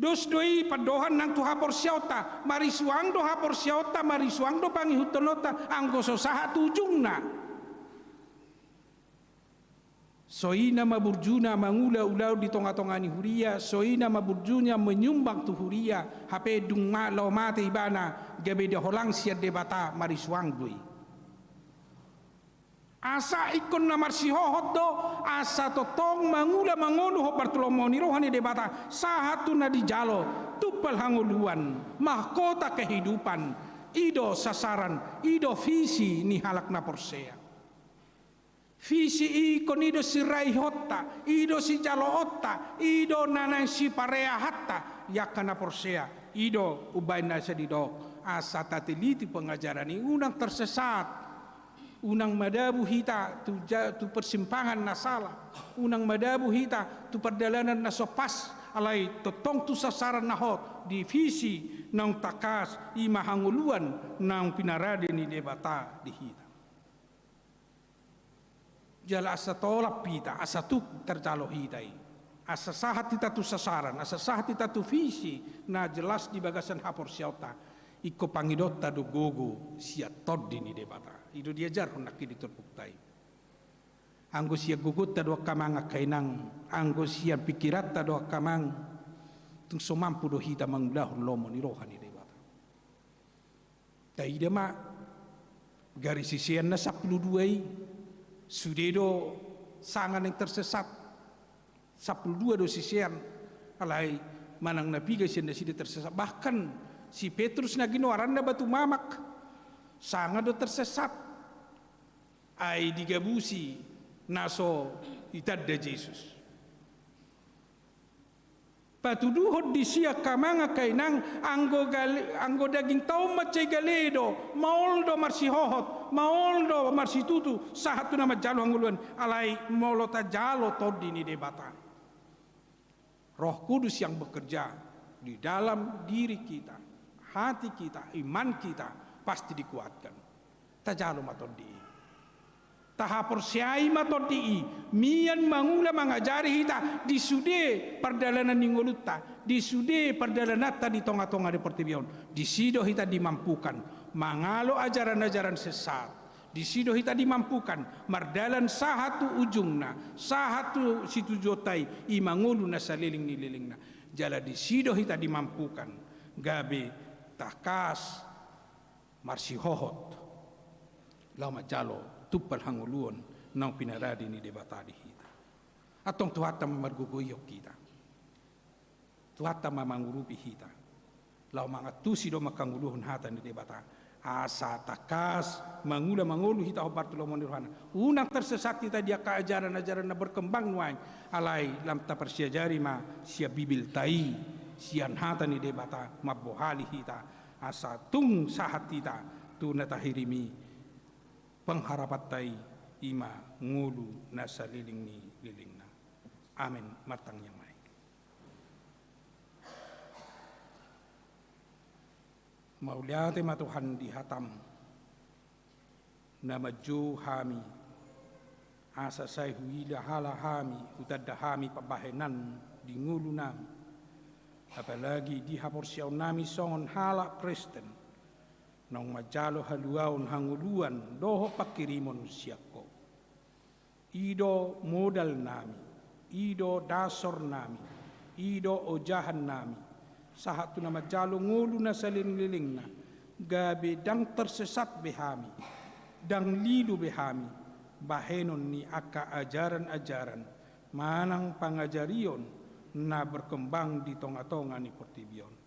dos doi padohan nang tu hapor siauta mariswang do hapor siauta mariswang do pangihutonota anggo sosaha tu ujungna soina maburjuna mangula ulau di tonga-tonga ni huria soina maburjunya menyumbang tu huria hape dung ma lo mate ibana gabe de holang siat debata mariswang dui asa ikon na marsi hohot do asa totong mangula mangonu ho partulomo ni rohani debata sahatu na di jalo tupal hanguluan mahkota kehidupan ido sasaran ido visi ni halak na porsea visi ikon ido si raihotta ido si jaloota ido nanay si parea hatta yakana porsea ido ubay na sa dido asa tatiliti pengajaran ini unang tersesat unang madabu hita tu persimpangan na salah unang madabu hita tu perdalanan na sopas alay totong tu sasaran na hot di visi ng takas imahanguluan ng pinarade ni debata di hita jala asa tolap pita asa tu tercalo hitai asa sahat kita tu sasaran asa sahat kita tu visi na jelas di bagasan hapor siauta iko pangidota do gogo sia toddi ni debata itu diajar hendak diturpuktai anggo sia gugut ta do kamang kainang anggo sia pikirat ta do kamang tung somampu do hita manglah lomo ni rohani debata taida ma garis sisian na 12 sudedo sangan yang tersesat 12 do sisian alai manang napiga sian na sida tersesat, bahkan si Petrus na ginoaran na batu mamak sangat do tersesat ay digabusi naso itadda Jesus. Patuduhod di siya kamanga kainang anggo daging tao macay galedo maoldo marsihohot maoldo marsitutu sahat tu nama jalo hanguluan alay molota jalo todi ni debata. Roh Kudus yang bekerja di dalam diri kita, hati kita, iman kita pasti dikuatkan. Tajalo matodi. Tahapor siai matodi mian mangula mangajari hita di sude perdalanan ningoluta di sude perdalanata di tonga-tonga di pertibion di sido hita dimampukan mangalo ajaran-ajaran sesat di sido hita dimampukan mardalan sahatu ujungna sahatu situ jotai imangulu na saliling nililingna jala di sido hita dimampukan gabe takas marsihohot lama jalo tupal hanguluan nang pinaradi ni debatadi hita. Atong tuhata marguguyok kita. Tuhata mamangurupi hita. Lau mga tusi do makanguluhon hata ni debata. Asa takas mangula mangulu hita ho Bartolomeo Nirwana. Unang tersesat kita dia keajaran-ajaran na berkembang nuay. Alay lam ta persiajari ma sia bibil tai sian hata ni debata mabohali hita. Asa tung sahat hita tu natahirimi pengharapat tai ima ngulu nasa liling ni liling na. Amin. Matang yang mai. Mauliate matuhan di hatam na maju hami asa say huila hala hami utadda hami pabahenan di ngulu nami apalagi di hapor siyaw nami songon hala Kristen nang majalo haluaon hanguluan doho pakirimon siyako. Ido modal nami, ido dasor nami, ido ojahan nami. Sahat tu na majalo ngulu na saliling-liling na, gabi dang tersesat behami, dang lilu behami, bahenon ni aka ajaran-ajaran, manang pangajarion na berkembang di tonga-tonga ni Portibion.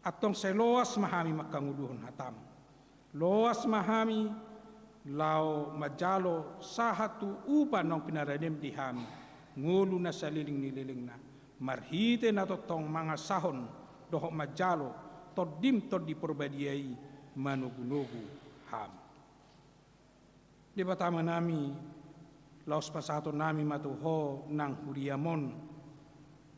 Atong seloas mahami makanguluhon hatam. Loas mahami lao majalo sahatu upa nong pinaranim di hami. Ngulu na saliling nililing na. Marhite na totong mga sahon doho majalo todim tod di perbadiai manugunugu hami. Di batama nami laos pasato nami matuho nang huriamon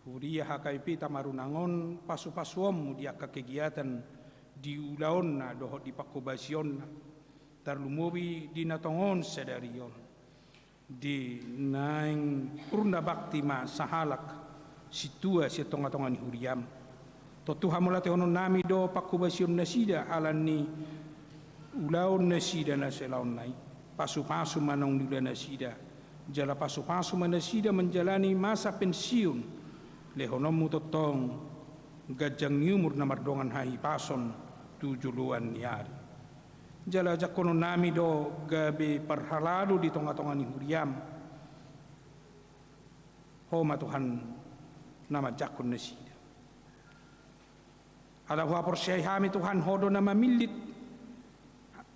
Huria hakai pita marunangon pasu-pasuom dia kegiatan di ulaon na doho di pakubasion na tarlumubi di natongon sedarion di naing urna bakti ma sahalak situa si tonga-tonga ni huriam totuha mulate ono nami do pakubasion na sida alan ni ulaon na sida na selaon nai pasu-pasu manong nila na sida jala pasu-pasu mana sida menjalani masa pensiun lehonomu totong gajang nyumur na mardongan hai pason 7 niari. Jala jakono nami do gabe parhalado di tonga-tonga ni huriam. Homa Tuhan nama jakon nasida. Ala wapor syai hami Tuhan hodo nama milit.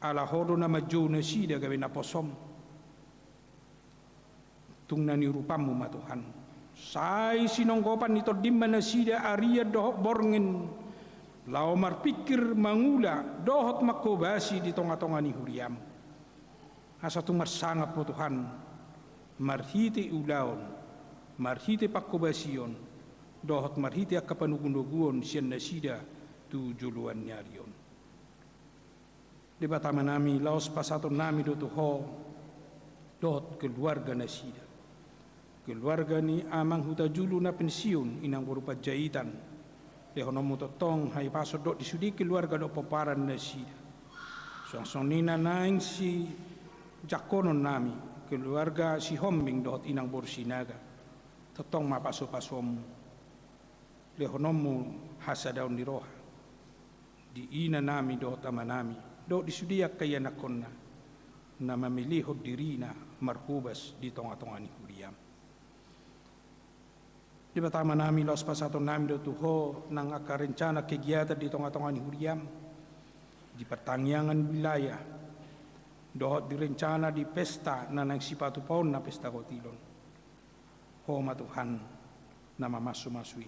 Ala hodo nama jo nasida gabe naposom. Tung nani rupamu ma Tuhan. Sai sinonggopan nito dimana sida aria dohok borngen lao marpikir mangula dohot makobasi di tonga-tonga ni huriam asa tu marsangap po Tuhan marhite ulaon marhite pakobasion dohot marhite akapanugunuguon siyan na sida tu juluan nyarion di batama nami laos pasaton nami do tuho dohot keluarga na sida keluarga ni amang huta julu na pensiun inang berupa jahitan lehonomu totong hai pasod dok disudi keluarga dok paparan na sida song nina naing si jakonon nami keluarga si hombing dok inang borsinaga totong mapaso-pasom lehonomu hasadaun di roha di ina nami do tamanami do disudia kaya nakonna na mamilihod dirina marhubas di tonga-tonga ni huriam. Di batama nami los pasaton nami do tuho nang akarencana kegiatan di tonga-tonga ni huriam di pertangyangan wilayah dohot direncana di pesta na nang sipatu paun na pesta kotilon. Homa Tuhan nama masu-masui.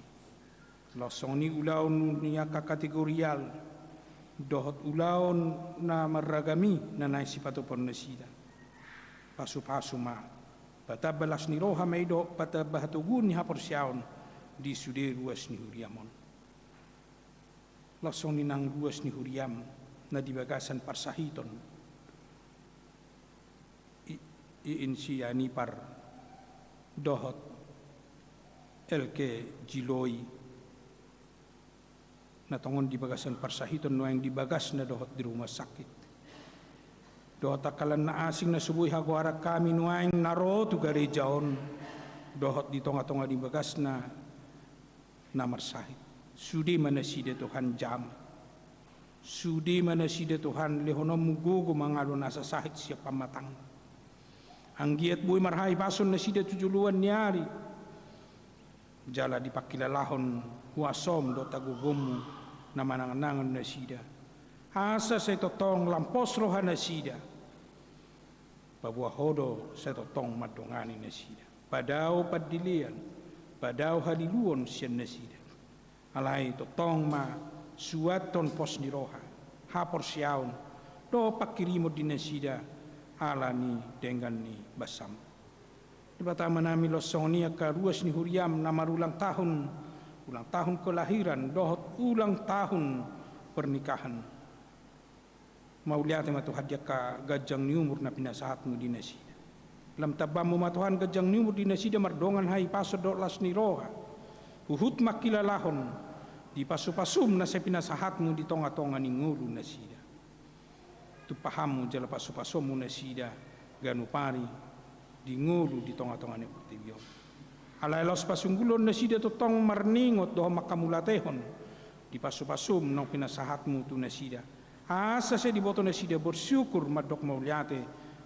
Losong ni ulaun niya kakategorial dohot ulaun na maragami na nang sipatu paun na sida. Pasu-pasu ma. Bata balas ni roha maido bata bahatugun ni haporsiaon di sude ruas ni huriamon. Losong ni nang ruas ni huriam na dibagasan parsahiton iinsiyani par dohot elke jiloi na tongon dibagasan parsahiton no yang dibagas na dohot di rumah sakit dohot akalan na asing na subuhi hagwara kami nuaing naro tu garejaon dohot di tonga-tonga dibagas na marsahit sudi mana sida Tuhan jam sudi mana sida Tuhan lehonom mugugo mangalo nasa sahit siapa matang anggiat bui marhai pason na sida tujuluan niari jala dipakilalahon huasom do tagugomu na mananganangan na sida asa sa totong lampos roha na sida pabuah hodo sa totong madongani na sida padao padilian padao haliluon siyan na sida alay totong ma suaton pos ni roha hapor siyaon do pakirimo din na sida alani dengan ni basam. Di batama nami losong ni ruas ni huriam nama ulang tahun kelahiran dohot ulang tahun pernikahan. Mau lihat matu hadiah ka gajang ni umur na pinasahatmu di nasida. Lam tabamu matuhan gajang ni umur di nasida mardongan hai paso do las ni roha. Uhut makilalahon di pasu-pasum na sa pinasahatmu di tonga-tonga ni ngulu nasida. Tu pahamu jala pasu-pasumu nasida ganupari di ngulu di tonga-tonga ni pertibion. Alay los pasunggulon nasida tu tong marningot doh makamulatehon di pasu-pasum nang pinasahatmu tu nasida. Asa sa di boto nasida bersyukur madok mauliate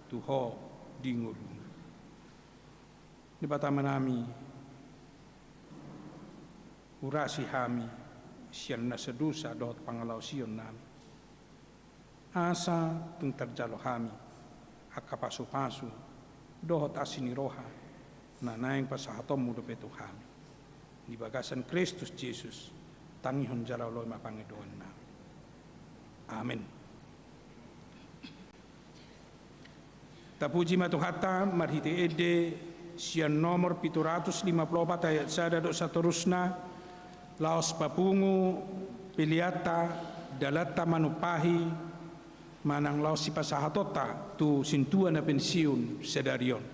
tu ho di ngulu. Di batama nami urasi hami siyan na sedusa dohot pangalaw siyon nami. Asa tung terjalo kami akapasu-pasu dohot asini roha na naing pasahatom mudo petu kami di bagasan Kristus Yesus tangihon jalaw loy mapangidoan na amin. Tapuji matuhata marhiti ede siyan nomor 754 ayat sada do saterusna laos papungu piliata dalata manupahi manang laos si pasahatota tu sintua na pensiun sedarion.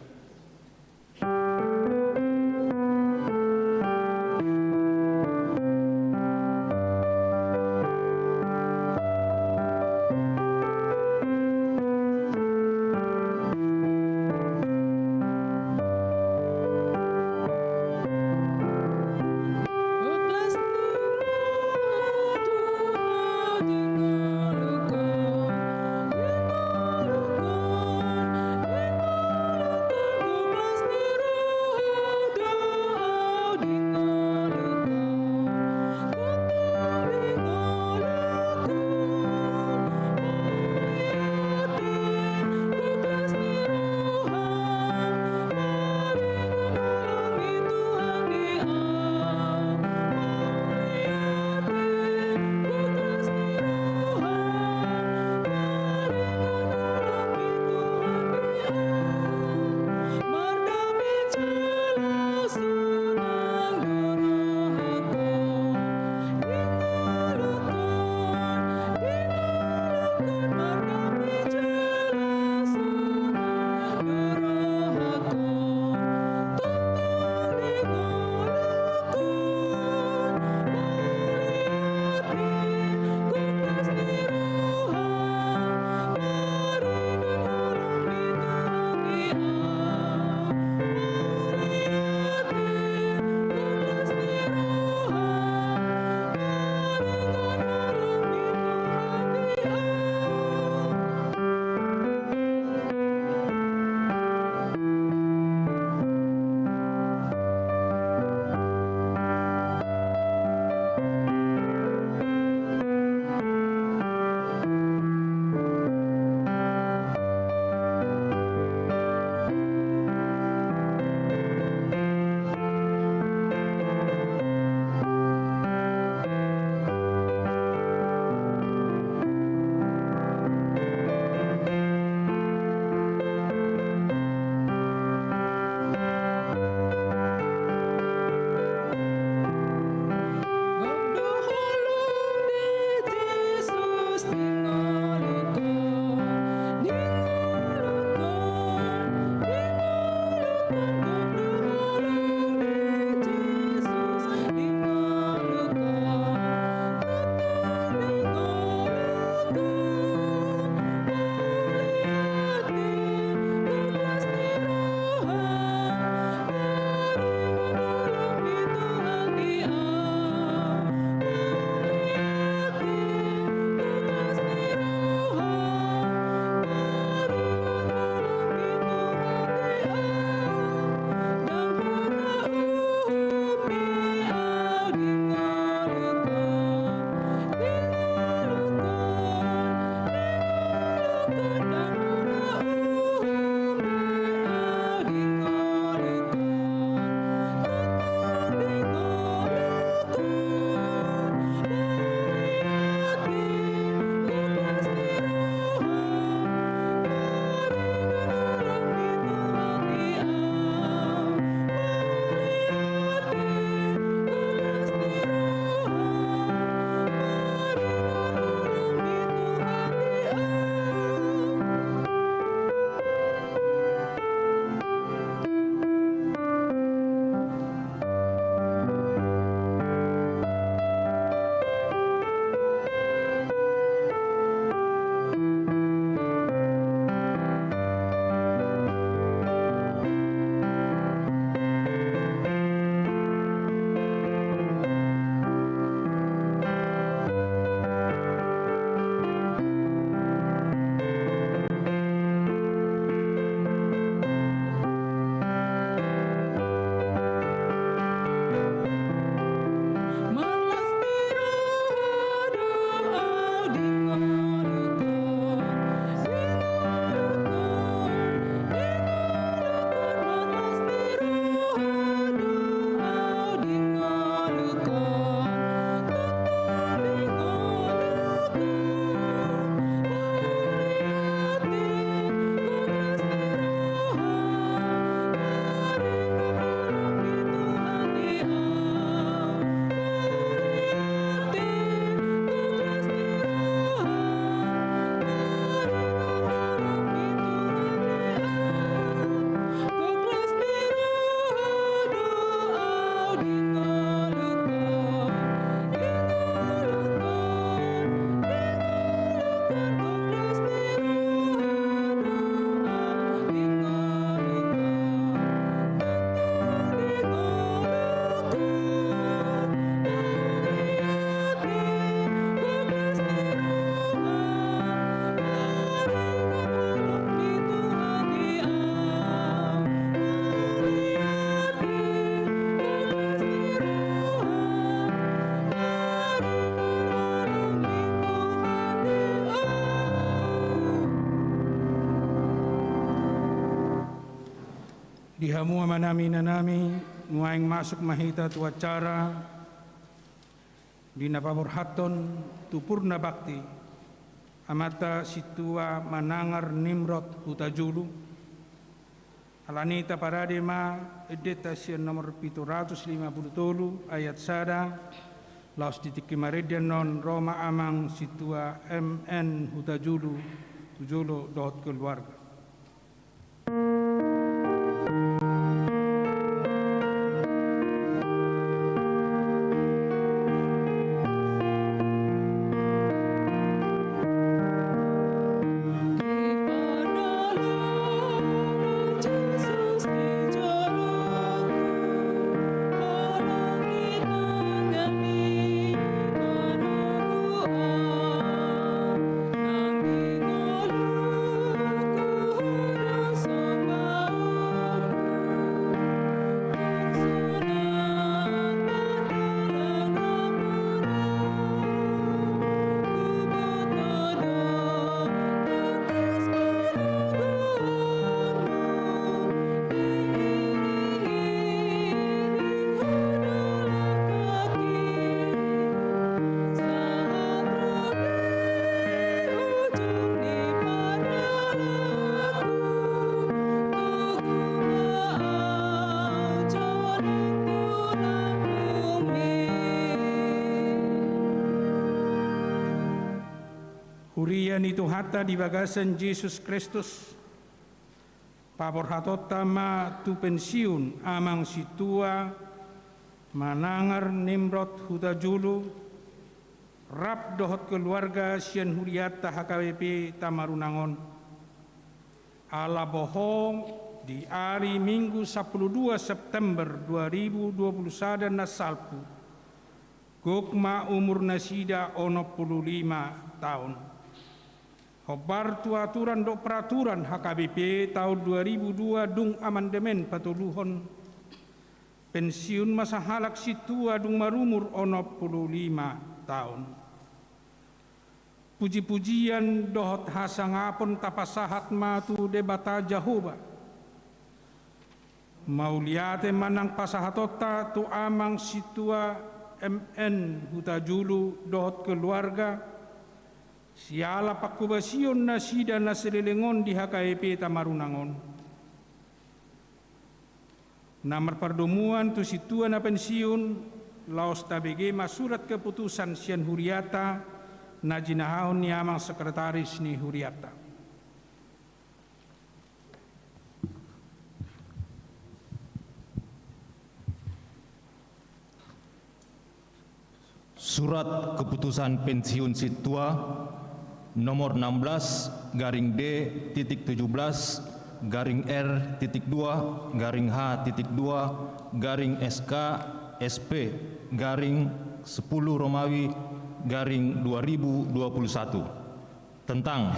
Dihamu manami nanami nuaing masuk mahita tu acara di napamurhaton tu purna bakti amata situa manangar Nimrod Hutajulu alanita paradema edeta sian nomor 750 ayat sada laos titik kimaridian non Roma amang situa MN Hutajulu tujulu dohot keluarga. Hurian itu hatta di bagasan Yesus Kristus pabor hatotama tu pensiun amang situa manangar Nimrod Hutajulu rap dohot keluarga sian huriata HKBP Tamarunangon ala bohong di hari Minggu 12 September 2021 nasalpu gokma umur nasida 45 tahun. Hobar tu aturan do peraturan HKBP tahun 2002 dung amandemen patuluhon pensiun masa halak situa dung marumur 45 tahun. Puji-pujian dohot hasangapon tapasahat matu debata Jehovah. Mauliate manang pasahatota tu amang situa MN Hutajulu dohot keluarga siala pakubasion na sida na selilingon di HKBP Tamarunangon. Namar perdomuan tu situa na pensiun laos tabege masurat keputusan sian huriata na jinahahon ni amang sekretaris ni huriata. Surat keputusan pensiun situa nomor 16 garing D titik 17 garing R titik 2 garing H titik 2 garing SK SP garing 10 Romawi garing 2021 tentang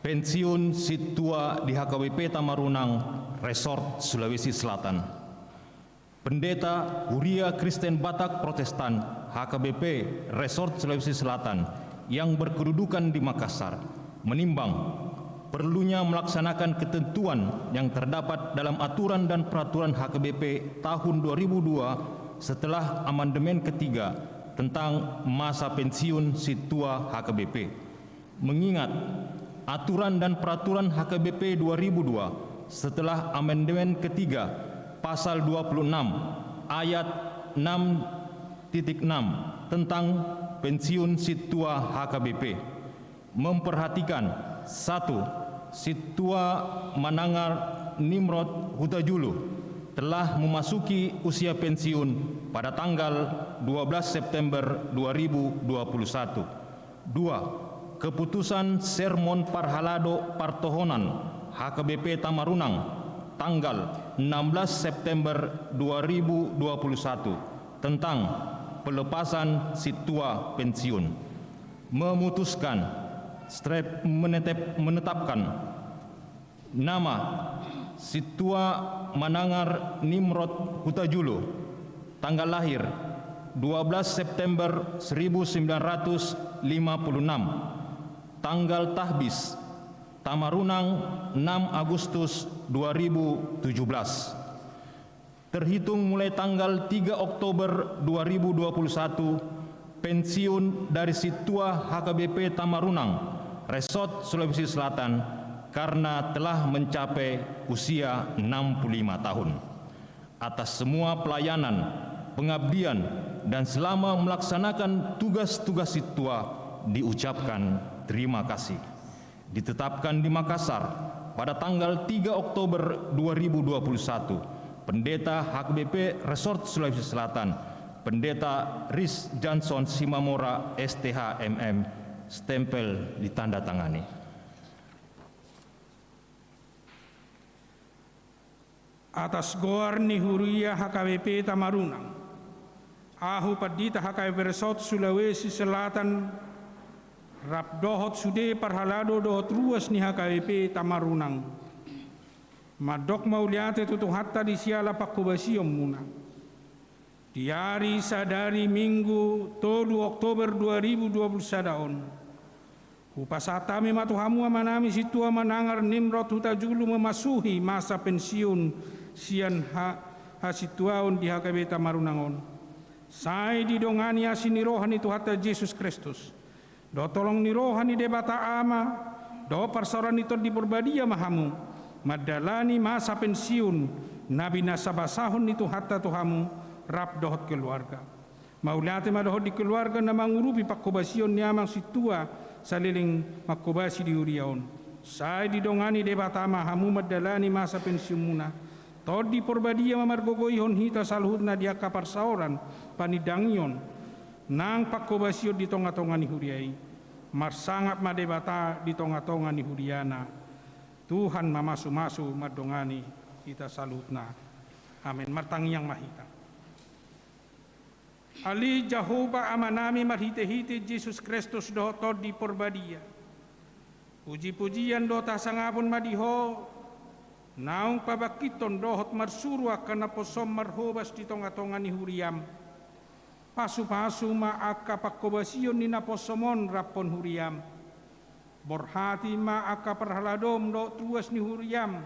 pensiun situa di HKBP Tamarunang Resort Sulawesi Selatan. Pendeta Huria Kristen Batak Protestan HKBP Resort Sulawesi Selatan yang berkedudukan di Makassar menimbang perlunya melaksanakan ketentuan yang terdapat dalam aturan dan peraturan HKBP tahun 2002 setelah amandemen ketiga tentang masa pensiun situa HKBP. Mengingat aturan dan peraturan HKBP 2002 setelah amandemen ketiga pasal 26 ayat 6.6 tentang pensiun situa HKBP memperhatikan 1. Situa Manangar Nimrod Hutajulu telah memasuki usia pensiun pada tanggal 12 September 2021. 2. Keputusan Sermon Parhalado Partohonan HKBP Tamarunang tanggal 16 September 2021 tentang pelepasan situa pensiun memutuskan menetapkan nama situa Manangar Nimrod Hutajulu tanggal lahir 12 September 1956 tanggal tahbis Tamarunang 6 Agustus 2017. Terhitung mulai tanggal 3 Oktober 2021, pensiun dari Situa HKBP Tamarunang, Resort Sulawesi Selatan karena telah mencapai usia 65 tahun. Atas semua pelayanan, pengabdian, dan selama melaksanakan tugas-tugas Situa diucapkan terima kasih. Ditetapkan di Makassar pada tanggal 3 Oktober 2021, Pendeta HKBP Resort Sulawesi Selatan, Pendeta Riz Johnson Simamora STH MM, stempel ditandatangani. Atas goar ni Huria HKBP Tamarunang, Ahu Padita HKBP Resort Sulawesi Selatan, Rap dohot sude parhalado dohot ruas ni HKBP Tamarunang. Madok mauliate tutung hatta di siala pakubasiom muna. Diari sadari Minggu 3 Oktober 2021. Upasatami matuhamu amanami Situa Manangar Nimrod Hutajulu memasuhi masa pensiun sian hasituaon di HKBP Tamarunangon. Sai didongani asini rohani tu hatta Yesus Kristus. Do tolong ni rohani debata ama, do parsaran itu di perbadia mahamu. Madalani masa pensiun nabi nasabasahun itu hatta tuhamu rap dohot keluarga. Maulate madohot di keluarga na mangurupi pakobasion niamang Situa saliling makobasi di uriaon. Sai didongani debata mahamu madalani masa pensiun muna. Tod di porbadia mamargogoihon hita salhutna dia kapar sauran panidangion nang pakobasion di tonga-tonga ni huriai. Marsangap madebata di tonga-tonga ni huriana. Tuhan mamasu-masu madongani kita salutna. Amin. Martang yang mahita. Ali Jehovah amanami marhite-hite Yesus Kristus dohot di porbadia. Puji-pujian dota sangapun madiho. Naung pabakiton dohot marsurwa kana posom marhobas di tonga-tonga ni huriam. Pasu-pasu maaka pakobasion ni naposomon rapon huriam. Borhati maaka perhaladom do tuas ni huriam.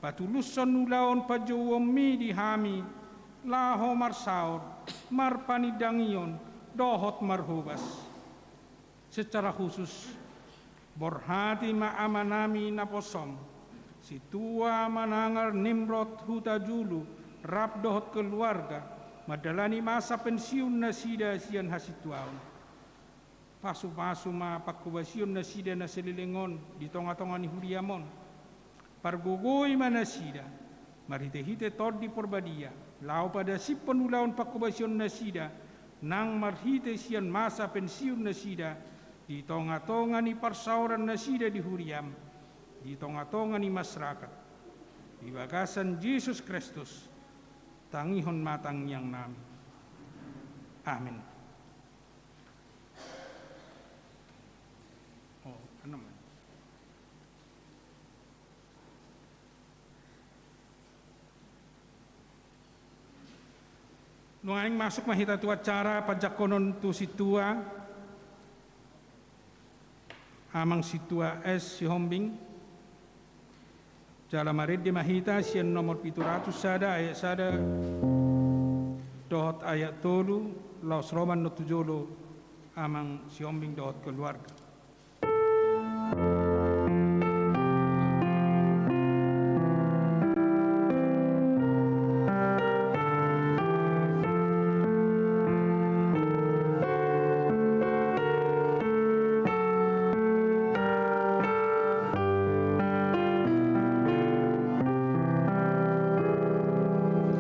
Patuluson nulaon pajowomi dihami. Laho marsaur, marpanidangion, dohot marhubas. Secara khusus, borhati maamanami naposom. Situa Manangar Nimrod Hutajulu, rap dohot keluarga. Madalani masa pensiun nasida sian hasituaon. Pasu-pasu ma pakubasion nasida na selilingon di tonga-tonga ni huriamon. Pargogoy manasida, marhite-hite tod di porbadia. Lau pada sipon ulaon pakubasion nasida, nang marhite sian masa pensiun nasida, di tonga-tonga ni parsauran nasida di huriam, di tonga-tonga ni masyarakat. Di bagasan Yesus Kristus, tangihon matang yang nami. Amin. Nuaing masuk mahita tu acara pajakonon tu Situa amang Situa S si Hombing jala marid di mahita sian nomor 700 sada ayat sada dohot ayat tolu laus Roman no tujolo amang si Hombing dohot keluarga. Tuhan,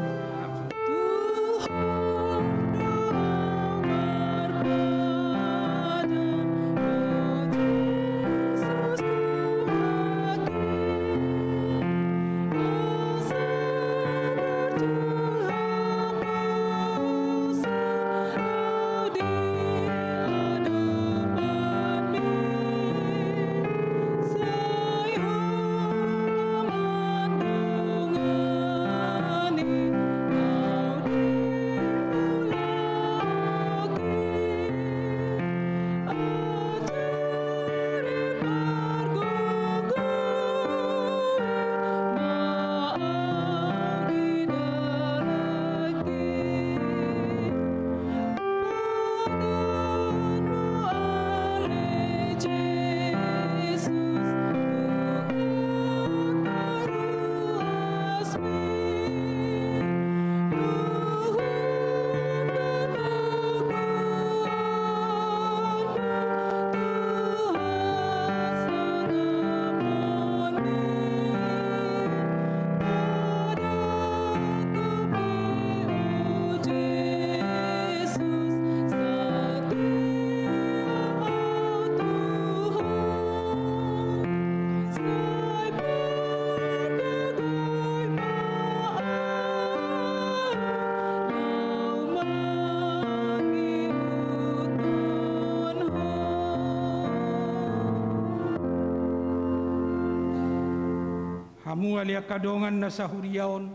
hamu alia kadongan na sahuriaon,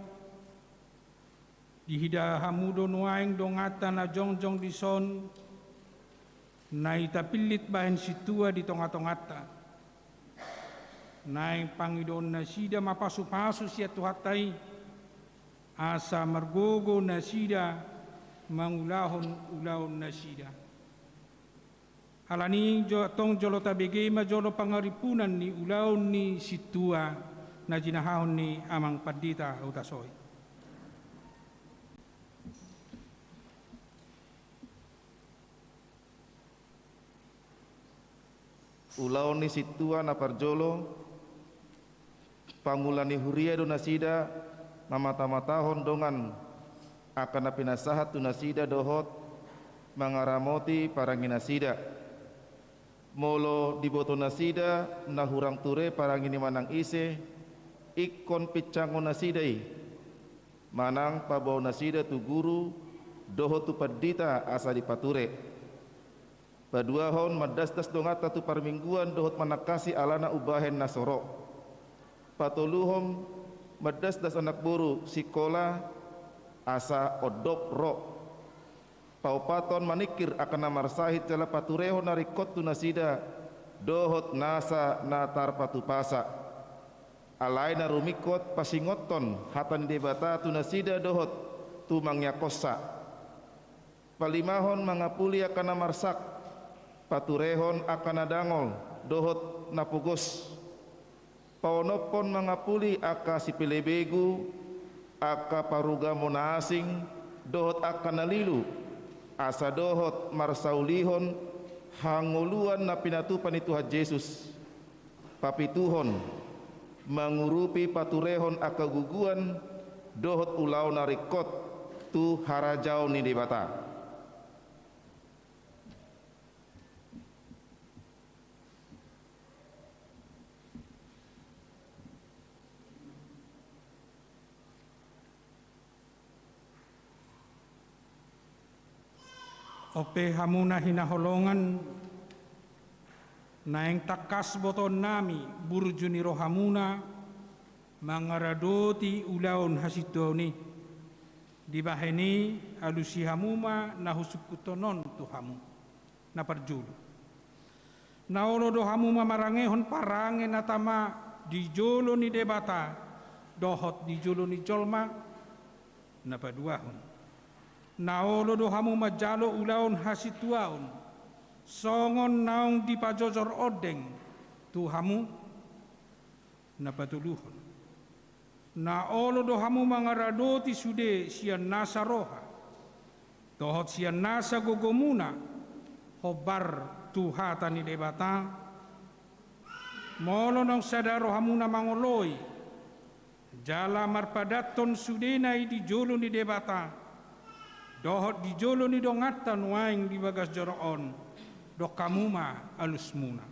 dihida hamu donuaing dongata na jongjong dison, na itapilit bahen situa di tonga-tongata. Naing pangidon na sida mapasu-pasu siya tuhatai, asa margogo na sida mangulahon-ulahon na sida. Alani tong jolo tabege ma jolo pangaripunan ni ulahon ni situa na jinahahon ni amang padita utasoy. Ulaon ni situa na parjolo pangulani huria do nasida mamata-matahon dongan akan na pinasahat tu nasida dohot mangaramoti parangin nasida molo diboto nasida na hurang ture parangini manang ise ikon picango nasidai manang pabaw nasida tu guru dohot tu padita asa dipature. Paduahon madasdas dongata tu parmingguan dohot manakasi alana ubahen nasoro. Patuluhom madasdas anak buru sikola asa odop ro. Paupaton manikir akan namarsahit jala patureho narikot tu nasida dohot nasa natar patupasa. Alai na rumikot pasingoton hatan debata tu nasida dohot tu mangyakosa. Palimahon mangapuli akan namarsak paturehon akan nadangol dohot napugos. Paonopon mangapuli aka sipilebegu aka paruga mona asing dohot akan nalilu asa dohot marsaulihon hanguluan na pinatupan itu Yesus. Papituhon mangurupi paturehon aka guguan dohot ulau narikot tu harajau ni debata. Ope hamuna hinaholongan naeng takas boton nami burjuni rohamuna mangaradoti ulaon hasitoni dibaheni alusi hamuma nahusukutonon tu hamu na parjulu naolo do hamuma marangehon parange natama di jolo ni debata dohot di jolo ni jolma na paduahon. Naolo do hamu majalo ulaon hasituaon songon naong di pajojor odeng tu hamu napatuluhon. Naolo do hamu mangaradoti sude sian nasa roha tohot sian nasa gogomuna hobar tu hatani debata molo nong sadaro hamuna mangoloi jala marpadaton sudenai di jolo ni debata dohot di jolo ni dongatan waing di bagas joroon do kamuma alusmuna.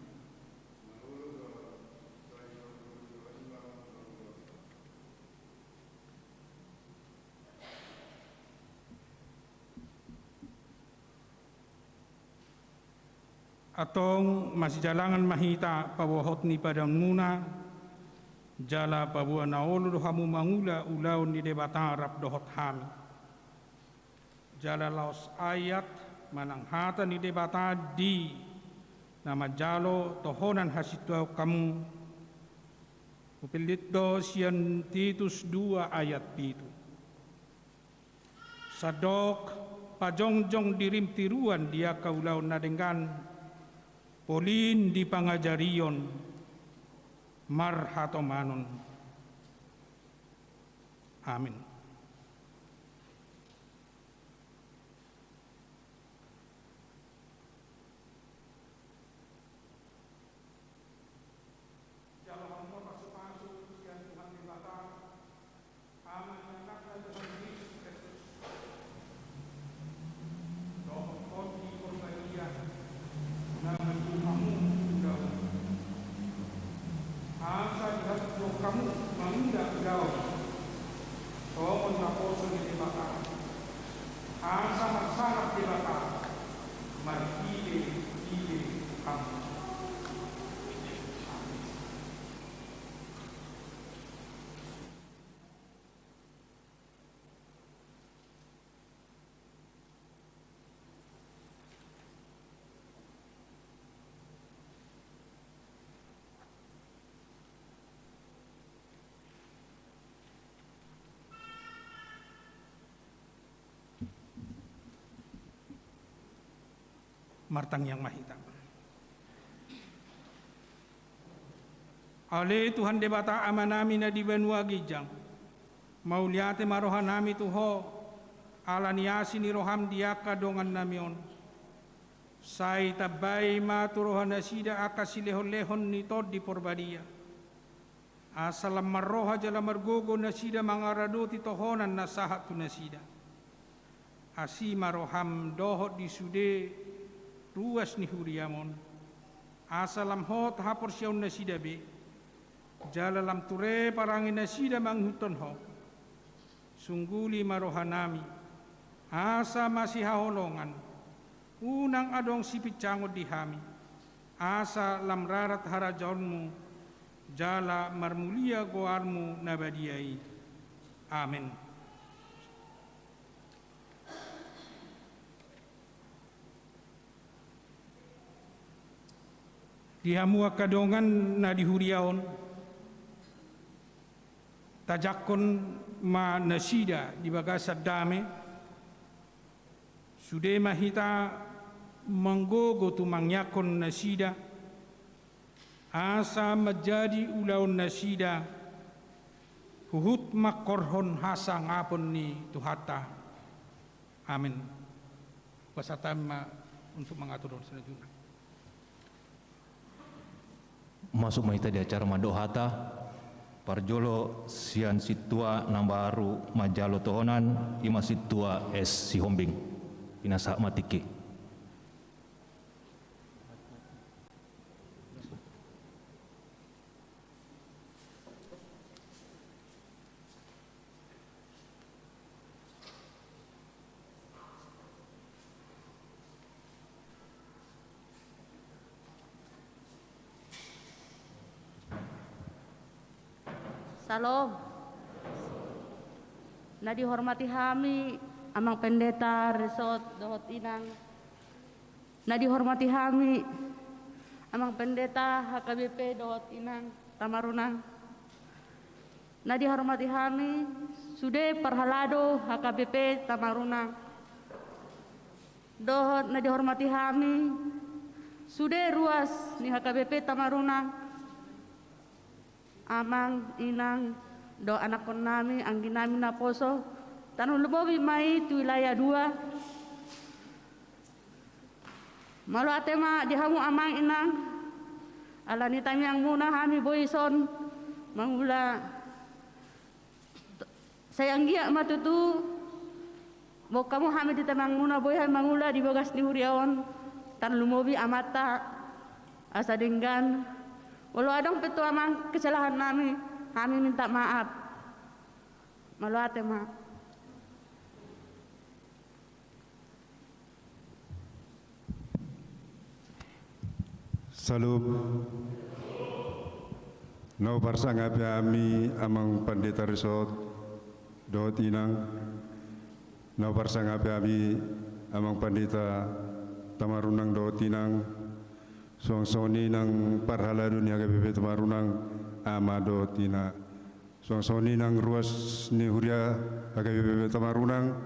Atong masih jalangan mahita pawohot ni padang muna jala pabuan naolo do hamu mangula ulaon ni debata rap dohot hami. Jala laos ayat manang hata ni debata di nama jalo tohonan hasitwa kamu upilit do sian Titus 2 ayat pitu sadok pajongjong dirim tiruan dia kaulau nadenggan polin di pangajarion marhatomanon. Amin. Martang Yang Mahita. Ale Tuhan debata amanami na di benua gijang. Mauliate marohanami tuho alaniasi ni roham diaka dongan namion. Sai tabai maturohan nasida akasilehon-lehon ni tod di porbadia. Asalam marroha jala margogo nasida mangarado ti tohonan nasahat tu nasida. Asi maroham dohot di sude ruas ni huriamon. Asalam hot hapor siyaun nasida be. Jalalam ture parangin nasida manghuton ho. Sungguli marohanami. Asa masih haholongan. Unang adong sipit cangod di hami. Asa lamrarat harajaunmu. Jala marmulia goarmu nabadiai. Amin. Dihamua kadongan na dihuriaon. Tajakon ma nasida di bagasa dame. Sude mahita manggogo tu mangyakon nasida. Asa menjadi ulaun nasida. Huhut makorhon hasa ngapon ni Tuhata. Amin. Pasatama untuk mengatur selanjutnya. Masuk mahita di acara Madohata. Parjolo sian situa nambaru majalo tohonan ima situa es sihombing inasa matiki. Salam. Na dihormati kami amang pendeta resort Dohot Inang. Na dihormati kami amang pendeta HKBP Dohot Inang Tamarunang. Na dihormati kami Sude Parhalado HKBP Tamarunang. Dohot na dihormati kami Sude Ruas ni HKBP Tamarunang. Amang inang do anak kon nami ang ginami na poso tanong lumobi mai tu wilayah 2 malu atema dihamu amang inang alani tami ang muna kami boyson mangula sayang giyak matutu bo kamu kami di temang muna boyhan mangula di bagas ni huriaon tan lumobi amata asa denggan. Walau adong petu amang kesalahan kami minta maaf. Malu ate ma. Salup. Nau parsang ami amang pendeta resort Dohot Inang. Nau parsang ami amang pendeta Tamarunang Dohot Inang. Songsoni nang parhala dunia KBP Tamarunang Amado Tina. Songsoni nang ruas ni huria KBP Tamarunang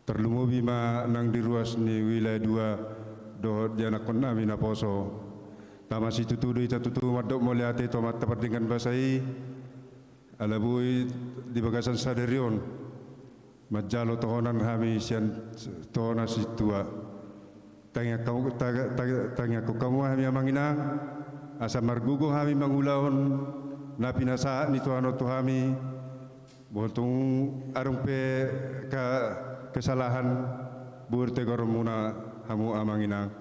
terlumubi ma nang di ruas ni wilayah 2 Dohot janakon nami na poso. Tamasi tutudu itatutu madok moliate tomat tapardingan basai alabui di bagasan saderion majalo tohonan kami sian tohona situa. Tanya ko kamu kami amanginang asa margugo kami mangulahon na pinasaat nito ano to kami buntong arong pe kesalahan burte goro muna hamu amanginang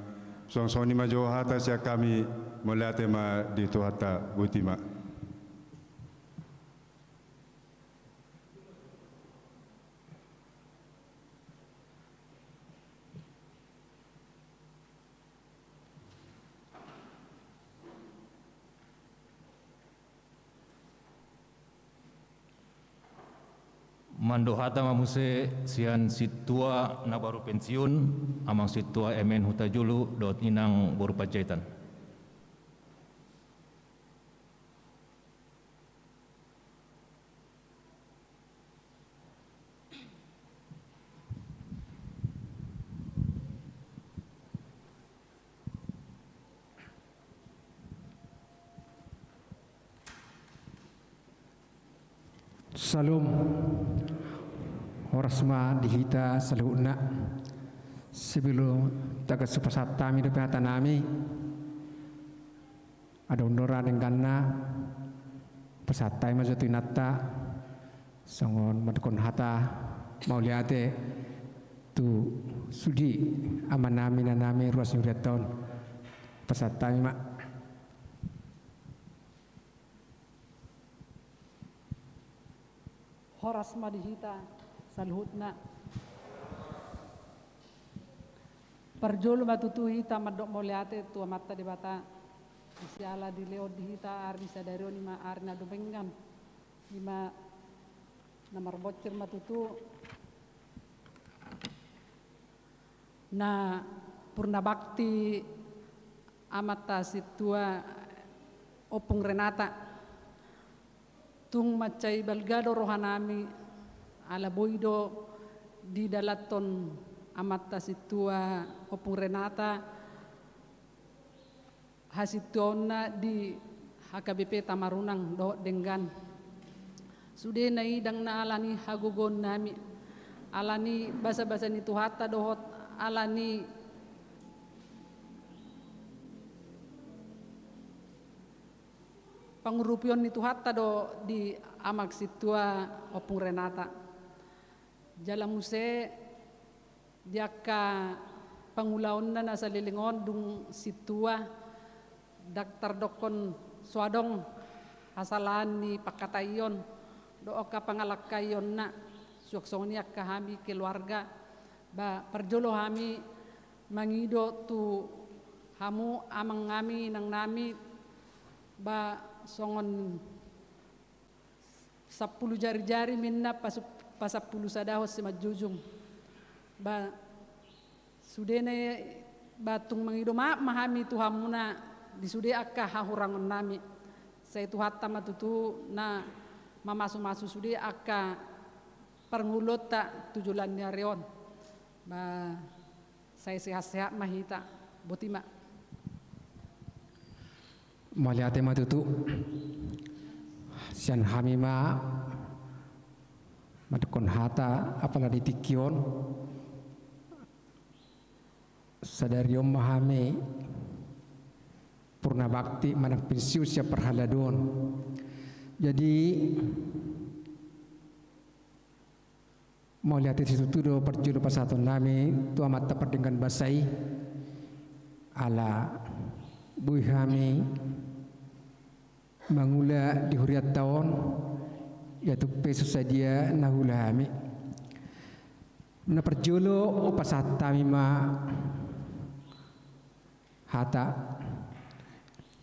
song-song ni majo hata siya kami melihat ma dito hata butima. Mandohata mamuse sian situa na baru pensiun amang situa emen hutajulu Dohot Inang baru pajaitan. Salum Horasma dihita saluna sebelum taga supasatami do nami ada undora dengan pesatai majutinata songon madukon hata mauliate tu sudi amanami nanami ruas nyuriaton pesatai mak Horas madihita salhutna perjolo matutuhi tamadok moliate tua mata di bata isiala di leo dihita arni sadario nima arna dumengam nima namar bocor matutu na purna bakti amata situa opung Renata tung macai balgado rohanami ala boido di dalaton amata situa opung Renata hasitona di HKBP Tamarunang do dengan sude nai dang na alani hagogon nami alani basa-basa ni tuhata dohot alani pangurupion itu hatta do di amak situa opung Renata jala muse diaka pangulaon na nasa lilingon dung situa daktar dokon swadong hasalan ni pakatayon do oka pangalakayon na suaksoni akka hami keluarga ba perjolo hami mangido tu hamu amang ngami nang nami ba songon 10 jari-jari minna pas 10 sadahos si majujung ba sudene batung mangido mahami tuhamuna di sude akka hahurangon nami saya tuhatta matutu na mamasu-masu sude akka perngulot ta tujulan nyarion ba saya sehat-sehat mahita botima maliate matutu sian hamima madukon hata apala ditikion sadariom mahame purna bakti manak pensiu sia perhaladon jadi mau lihat itu do perjuru pasaton nami tu amat tepat dengan basai ala bui kami mangula di huriat tahun yaitu peso sadia nahula kami na perjolo pasata mima hata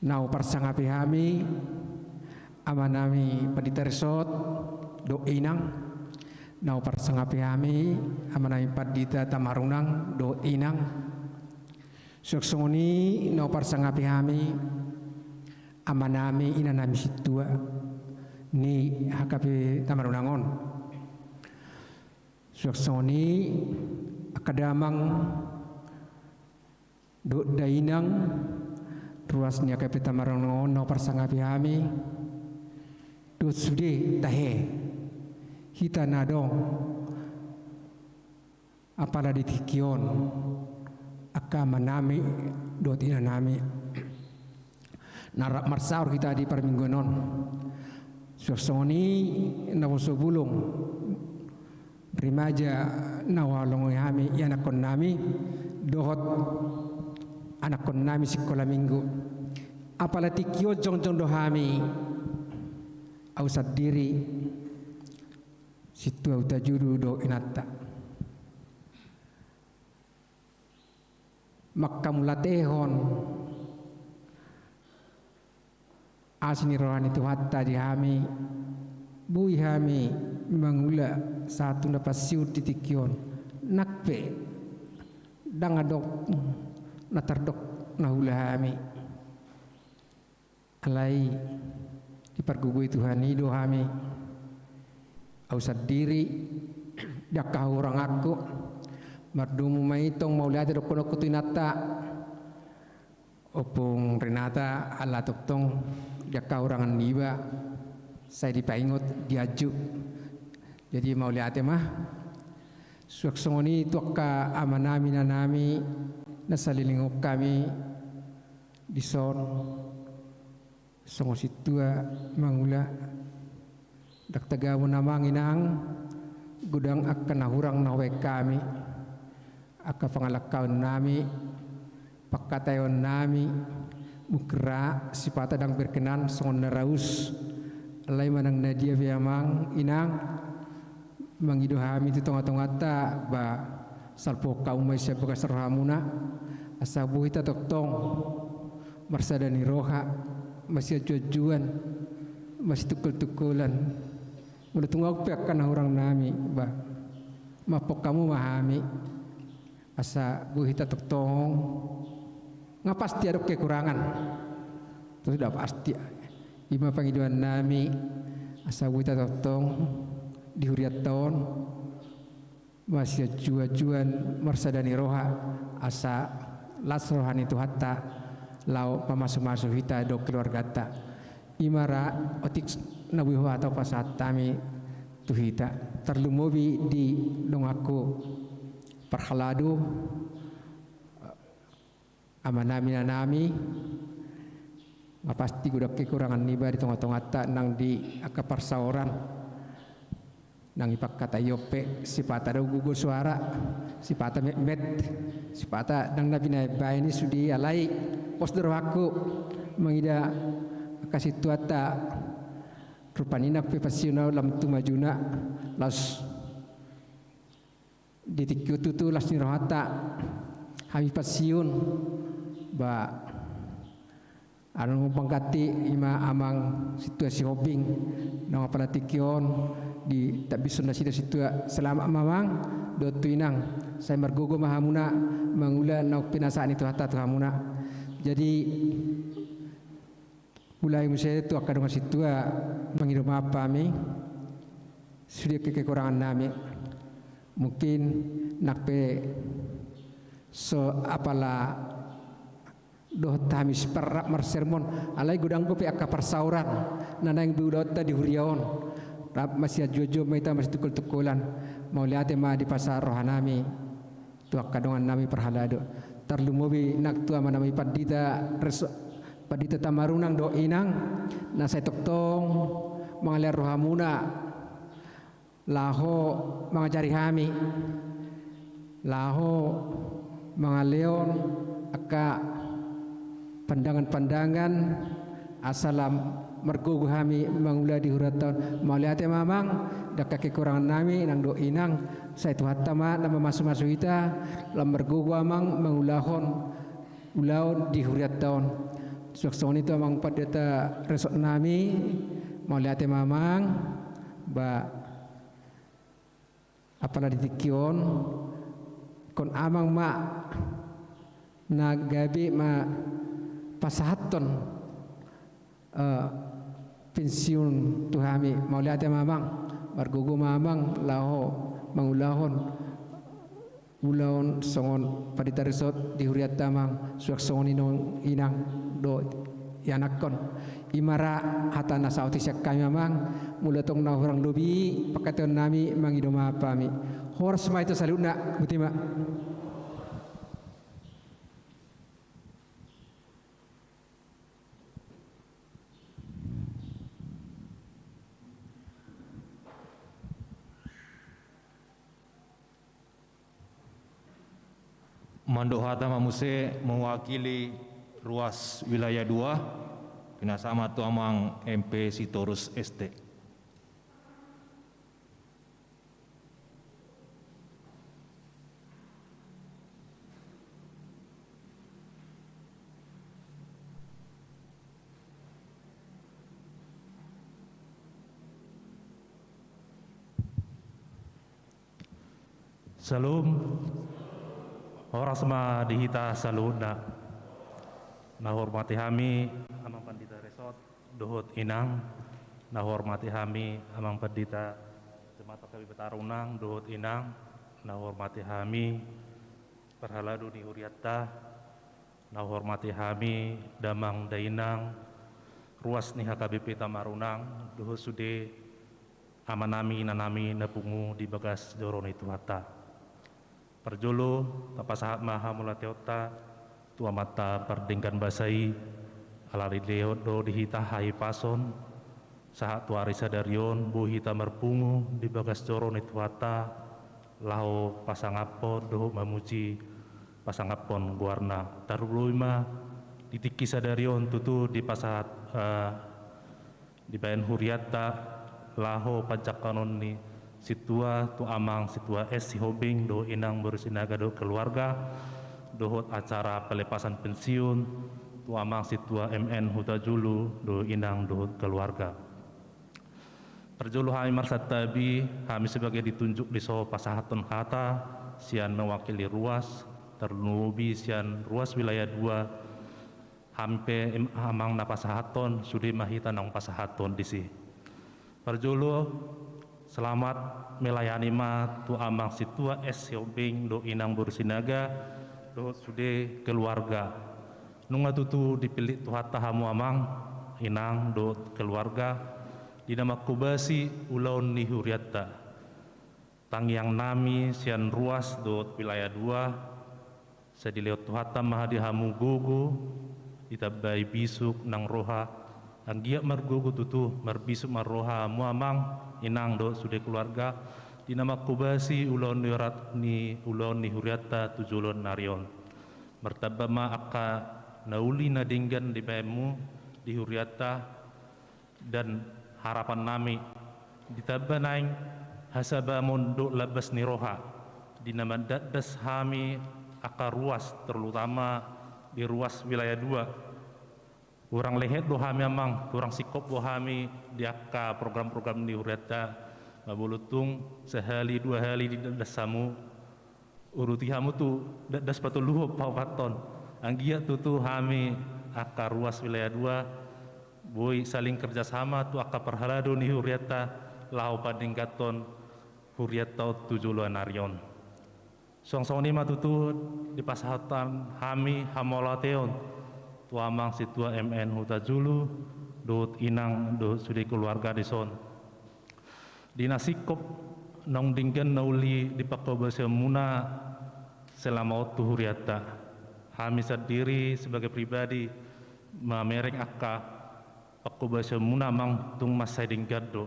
nau parsangapi kami amanami padita resort do inang nau parsangapi kami amanami padita Tamarunang do inang suksoni nau parsangapi kami amanami inanami situa ni HKP Tamarunangon suksoni akadamang do dainang ruasnya HKP Tamarunangon nau parsangapi kami do sude tahe hita nadong apala ditikion akama nami dot ina nami narak marsaur kita di permingguanon suasoni nawoso bulung rimaja nawalong kami anakon nami dohot anakon nami sekolah minggu apala tikio jong-jong do kami ausat diri situ utajudu do inata makamulatehon asini rohani tu hatta di kami bui kami mangula satu dapat siut titikion nakpe dangadok natardok nahula kami alai dipergugui Tuhan hidup kami ausat diri dakah orang aku mardumu maitong mau lihat dokon aku tinata opung Renata ala toktong dakah orang niba saya dipaingot diaju. Jadi mau lihat mah suak songoni tuaka amanami nanami nasalilingok kami di son songo situa mangula dak tagawo namang inang gudang akan nahurang nawe kami aka pangalakaw nami pakatayon nami mukra sipata dang berkenan songon naraus alay manang nadia biamang inang mangido hami tu tonga-tonga ta ba salpo kaum may siya bagas rahamuna asa buhita toktong marsadani roha masih jujuan masih tukul-tukulan mula tunggu pek kan orang nami ba mapok kamu mahami asa buhita toktong ngapasti ada kekurangan itu sudah pasti ima pangiduan nami asa buhita toktong di huriat tahun masih jujuan marsadani roha asa las rohani itu hatta lau pamasu-masu hita do keluarga ta imara otik nabuho atau pasat tami tuhita terlumobi di dongaku perhaladu amanami nanami ngapasti gudak kekurangan niba di tengah-tengah ta nang di akaparsauran nang ipak kata yope sipata do gugu suara sipata met sipata nang nabi na bayani sudi alai posder aku mangida kasih tuata rupanina pepasiuna lam tu majuna las ditikyu tutu las nirohata hami pasiun ba anu pangkati ima amang situasi hobing nang apalatikyon di tak bisa nasi situa selama mamang do tuinang saya margogo mahamuna mangula nang pinasaan itu hatta tu hamuna jadi mulai musia itu akan dengan situa menghidup apa mi sudah kekurangan nami mungkin nakpe so apalah doh tamis perak marsermon alai gudang kopi akka persauran nanang biudota di huriaon rap masih jojo maita masih tukul-tukulan mau lihat ma di pasar rohanami tu akka dengan nami perhalado terlumobi nak tua manami padita tamarunang do inang na say toktong mga rohamuna laho mga jarihami laho mga leon aka pandangan-pandangan asalam mergugu kami mangula di huratan mauliate mamang dak kekurangan nami nang do inang say tuhatama na mamasu-masu ita lam mergugu amang mangulahon ulaon di huratan suksoni itu amang padeta resort nami mauliate mamang ba apala ditikyon kon amang ma nagabi ma pasahaton pensiun tuhami mauliate mamang margugu mamang laho mangulahon ulaon songon padita resort di huriat tamang suksoni nong inang do yanakon imara hatana sauti siak kami mamang mulatong na orang lobi pakation nami mangidoma pami horas ma itu saluna butima Mandohata Mamuse mewakili ruas wilayah 2 pinasama tuamang MP Sitorus ST. Salam. Horas ma dihita saluna na hormati hami amang pandita resort dohot inang na hormati hami amang pandita jemata kawi betarunang dohot inang na hormati hami perhaladu ni huriatta na hormati hami damang dainang ruas ni HKBP Tamarunang doho sude amanami nanami napungu di bagas jorone tuhata. Perjolo tapasahat maha mula teota tua mata perdengkan basai alari leo do dihita hai pason sahat tuari sadarion buhita merpungu di bagas jorone tuhata lau pasangapon doho mamuji pasangapon guarna taruluima ditiki sadarion tutu di pasahat di bayan huriata laho pajak kanon ni situa tu amang situa si hobing do inang bersinaga do keluarga dohot acara pelepasan pensiun tu amang situa MN Huta Julu do inang dohot keluarga. Perjolo kami marsatabi kami sebagai ditunjuk di soho pasahaton hata sian mewakili ruas ternubi sian ruas wilayah 2 hampe amang na pasahaton sudi mahita nang pasahaton disi. Perjolo selamat melayani ma tu amang situa Hobing do inang bersinaga do sude keluarga. Nunga tutu dipilih tuhata hamu amang inang do keluarga dinama kubasi ulaun ni huriata. Tangiang nami sian ruas do wilayah 2 sadileo tuhata mahadi hamu gugu ditabai bisuk nang roha anggiak margugu tutu marbisuk marroha muamang inang do sude keluarga dinama kubasi ulon ni huriata tujulon narion martabama akka nauli nadinggan di bemu di huriata dan harapan nami ditabanaing hasabamun do labas ni roha dinama daddas hami akka ruas terutama di ruas wilayah 2 kurang lehet do hami amang, kurang sikop do hami diaka program-program di huriata mabulutung sehali 2 hari di dasamu uruti hamu tu das patuluh pawaton anggia tutu hami aka ruas wilayah 2 boy saling kerjasama tu aka perhalado ni huriata lau padingkaton huriata tujuluan narion song-song ni matutu di pasahatan hami hamolateon tuamang situa MN Huta Julu dot inang do sudi keluarga di son dinasikop nong dinggan nauli di pakobase muna selama waktu huriata kami sendiri sebagai pribadi mamereng akka pakobase muna mang tung masai dinggan do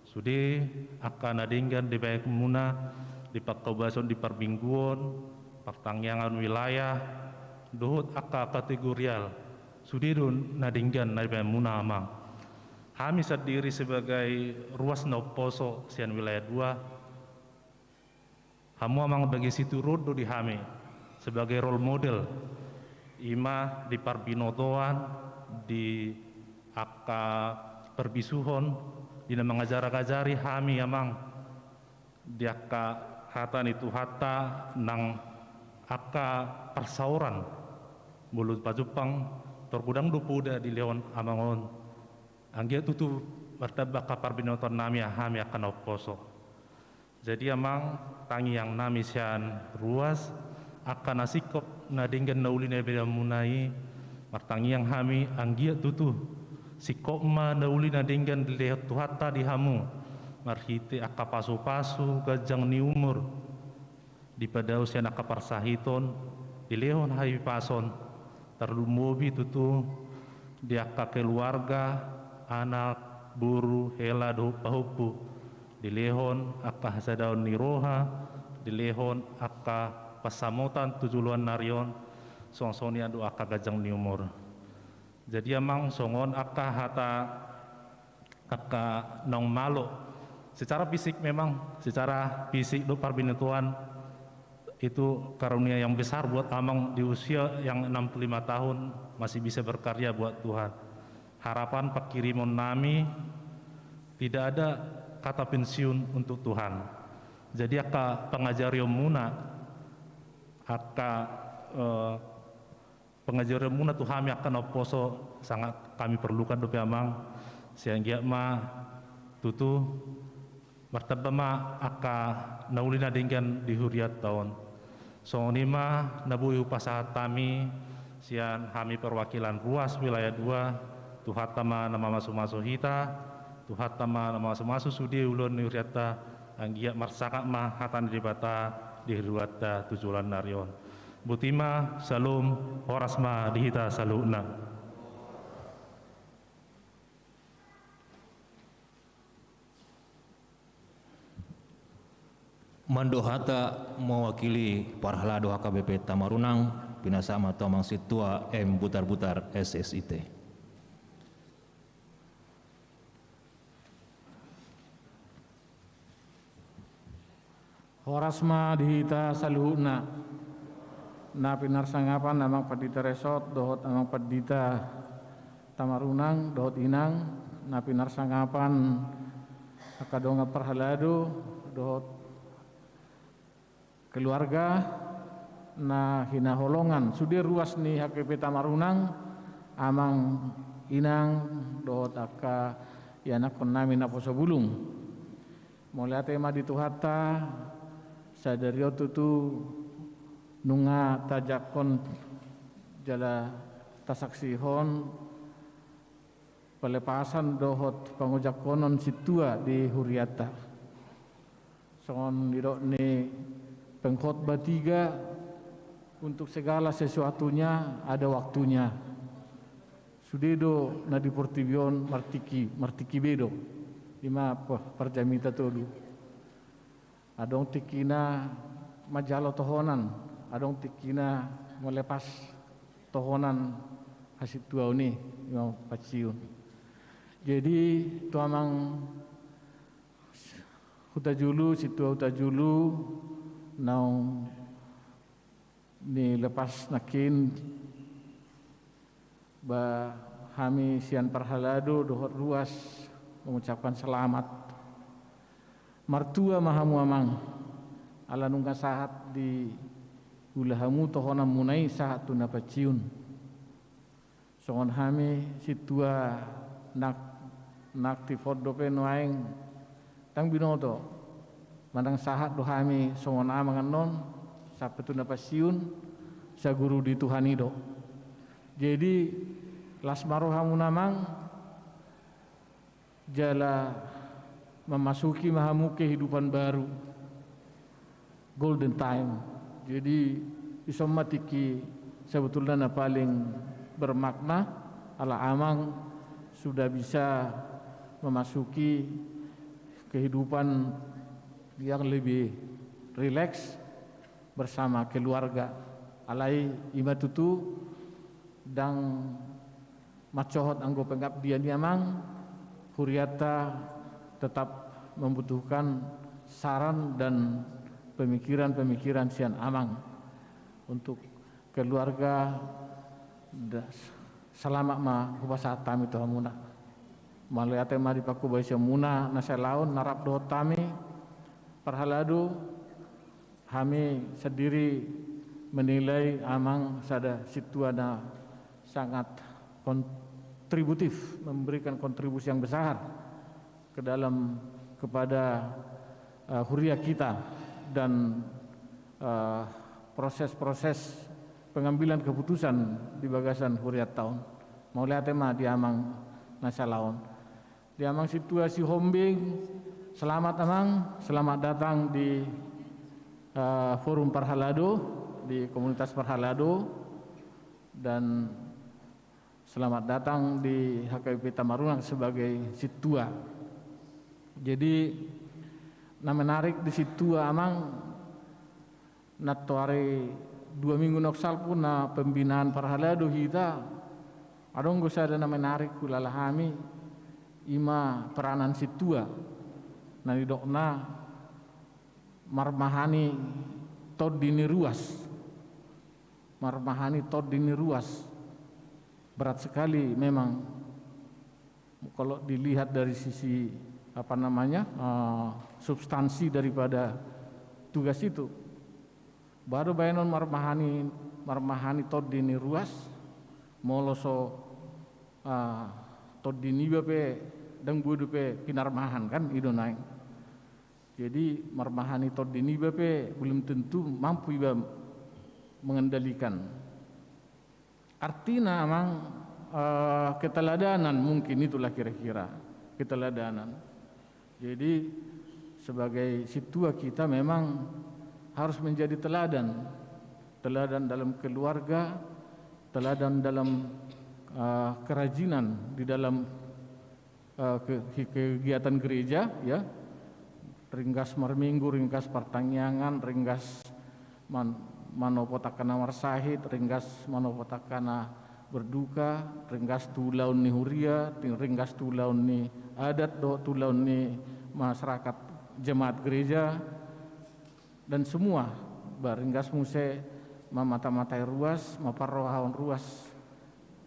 sudi akka nadinggan di baik muna di pakobase di perbingguan pertangyangan wilayah dohot akka kategorial sudidun nadinggan naibay muna amang kami sendiri sebagai ruas noposo sian wilayah 2 hamu amang bagi situ rodo di hami sebagai role model ima di parbinotoan di akka perbisuhon di mengajar-ajari hami amang di akka hata itu hata nang akka persauran mulut pajupang terkudang dupuda di leon amangon anggia tutu martabak kapar binoton nami ahami akan oposo jadi amang tangi yang nami sian ruas akan nasikop nadinggan nauli nebeda munai martangi yang hami anggia tutu sikop ma nauli nadinggan di leot tuhata di hamu marhite akka pasu-pasu gajang ni umur di pada usia nak parsahiton di leon hai pason terlumubi tutu dia keluarga anak buru hela do pahupu di lehon akka hasadaun niroha di lehon akka pasamotan tujuluan narion songsonia do akka gajang ni umur jadi amang songon akka hata akka nong malo secara fisik memang secara fisik do parbinituan itu karunia yang besar buat amang di usia yang 65 tahun masih bisa berkarya buat Tuhan. Harapan Pak Kirimon nami tidak ada kata pensiun untuk Tuhan. Jadi aka pengajar muna aka pengajar muna tu kami akan oposo sangat kami perlukan dope amang sehingga ma tutu martabama aka naulina dengan di huriat tahun. So nima nabu pasahat kami sian kami perwakilan ruas wilayah 2 Tuhat tama nama masuk hita, Tuhat tama nama masuk sudi ulun ni huriata, anggia marsaka ma hatan dibata di ruata tujulan narion. Butima salum horasma dihita saluna. Mandohata mewakili Parhalado HKBP Tamarunang, Pinasama Tomang Situa M Butar-Butar SSIT. Horasma dihita saluhuna na pinarsangapan namang Padita Resort dohot amang Padita Tamarunang dohot inang na pinarsangapan akadonga Parhalado dohot keluarga na hinaholongan sudi ruas ni HKP Tamarunang amang inang dohot aka yanak nami na posabulung mulai tema dituhata sadario tutu nunga tajakon jala tasaksihon pelepasan dohot pangujakonon situa di Huriata songon didok ni pengkhotbah 3 untuk segala sesuatunya ada waktunya sudedo na diportibion martiki bedo lima perjamita todu adong tikina majalo tohonan adong tikina melepas tohonan hasil tua ini yang paciun jadi tuamang hutajulu situa hutajulu naung ni lepas nakin ba kami sian Parhalado dohot ruas mengucapkan selamat martua mahamu amang ala nungka sahat di ulahamu tohonam munai sahat tuna paciun songon kami situa nak tifot dope noaing tang binoto mandang sahat do kami songon amangan non sapetuna pasiun sa guru di Tuhan ido jadi lasmaro hamu namang jala memasuki mahamu kehidupan baru golden time jadi isomatiki sebetulnya na paling bermakna ala amang sudah bisa memasuki kehidupan yang lebih rileks bersama keluarga alai imatutu dan macohot anggo pengabdian amang Huriata tetap membutuhkan saran dan pemikiran-pemikiran sian amang untuk keluarga selamat ma hubasa tami to hamuna malai ate mari paku baisa muna nasa laun narap dohot tami Parhalado kami sendiri menilai amang sada situana sangat kontributif memberikan kontribusi yang besar ke dalam kepada huria kita dan proses-proses pengambilan keputusan di bagasan huriat tahun mulai tema di amang nasalaon di amang situasi hombing selamat amang selamat datang di forum Parhalado di komunitas Parhalado dan selamat datang di HKBP Tamarunang sebagai situa. Jadi na menarik di situa amang natuare 2 minggu noksal pun na pembinaan Parhalado kita adong gosa ada na menarik kulalahami ima peranan situa na didokna marmahani tod dini ruas marmahani tod dini ruas berat sekali memang kalau dilihat dari sisi apa namanya substansi daripada tugas itu baru bayanon marmahani tod dini ruas moloso tod dini bape dang budu pe pinarmahan kan ido naik jadi marmahani tod dini bape belum tentu mampu iba mengendalikan artinya amang keteladanan, mungkin itulah kira-kira keteladanan. Jadi sebagai situa kita memang harus menjadi teladan dalam keluarga, teladan dalam kerajinan di dalam kegiatan gereja, ya, ringgas marminggu, ringgas partangyangan, ringgas manopotakana marsahid, ringgas manopotakana berduka, ringgas tulaun ni huria, ringgas tulaun ni adat, tulaun ni masyarakat jemaat gereja, dan semua baringgas muse mamata-matai ruas, maparrohawan ruas,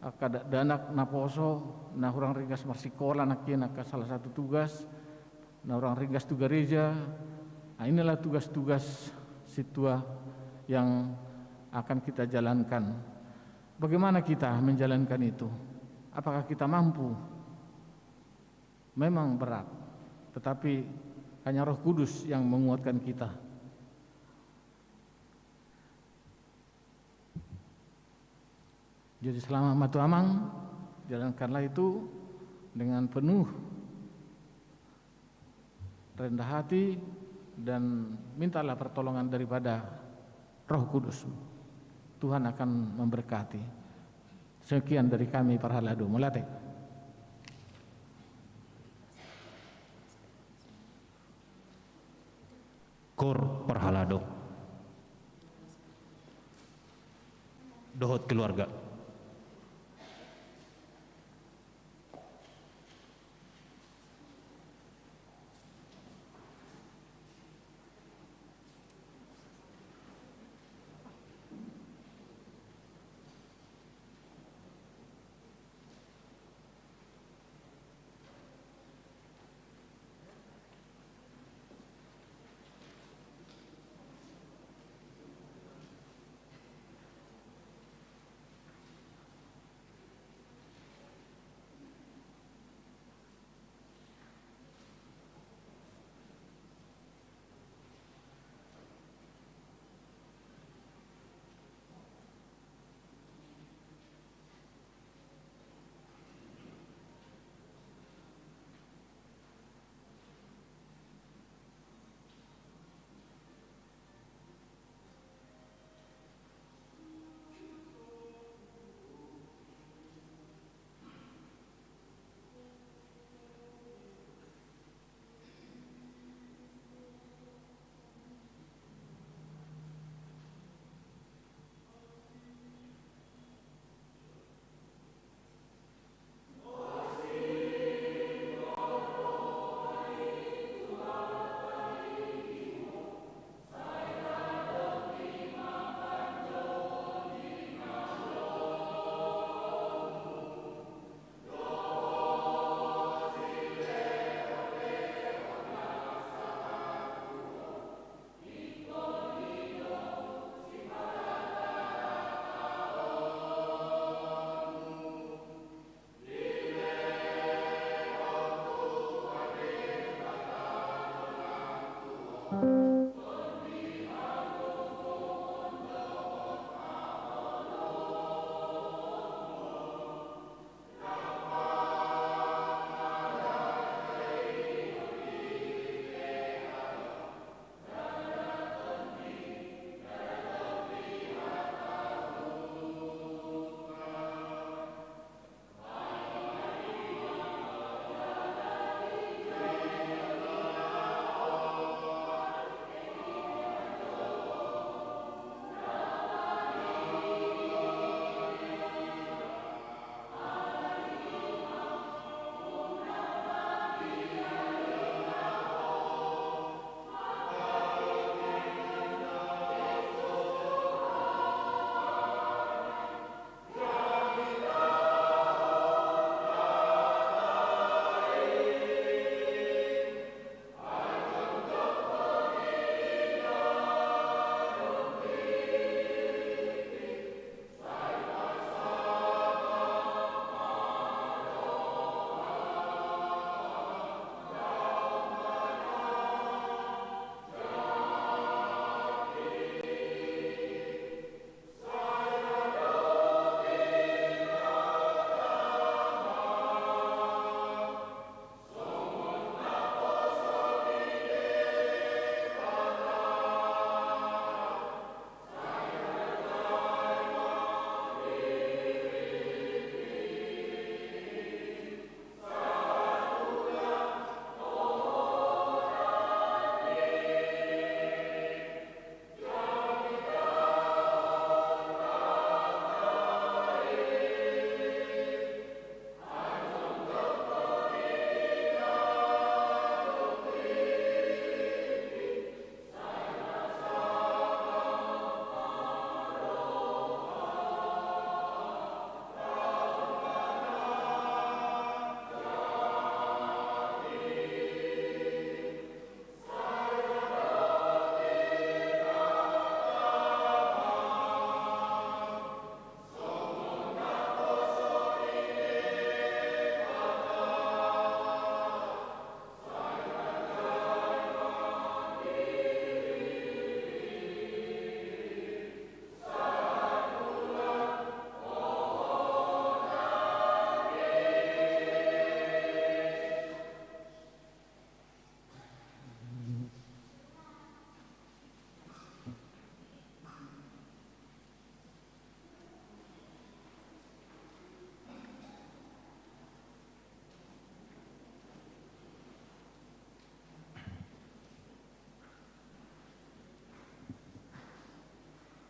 akadak danak naposo, nah orang ringgas marsikola nakina ke salah satu tugas, nah orang ringgas tu gereja. Nah, inilah tugas-tugas situa yang akan kita jalankan. Bagaimana kita menjalankan itu? Apakah kita mampu? Memang berat, tetapi hanya Roh Kudus yang menguatkan kita. Jadi selama Matu Amang, jalankanlah itu dengan penuh rendah hati dan mintalah pertolongan daripada Roh Kudus. Tuhan akan memberkati. Sekian dari kami Parhalado Mulate. Kor Parhalado. Dohot keluarga.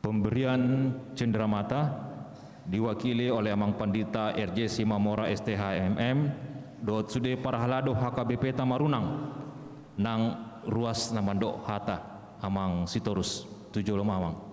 Pemberian cenderamata diwakili oleh Amang Pandita RJ Simamora STHMM dot sude parahalado HKBP Tamarunang nang ruas namando hata amang sitorus 7 lemawang.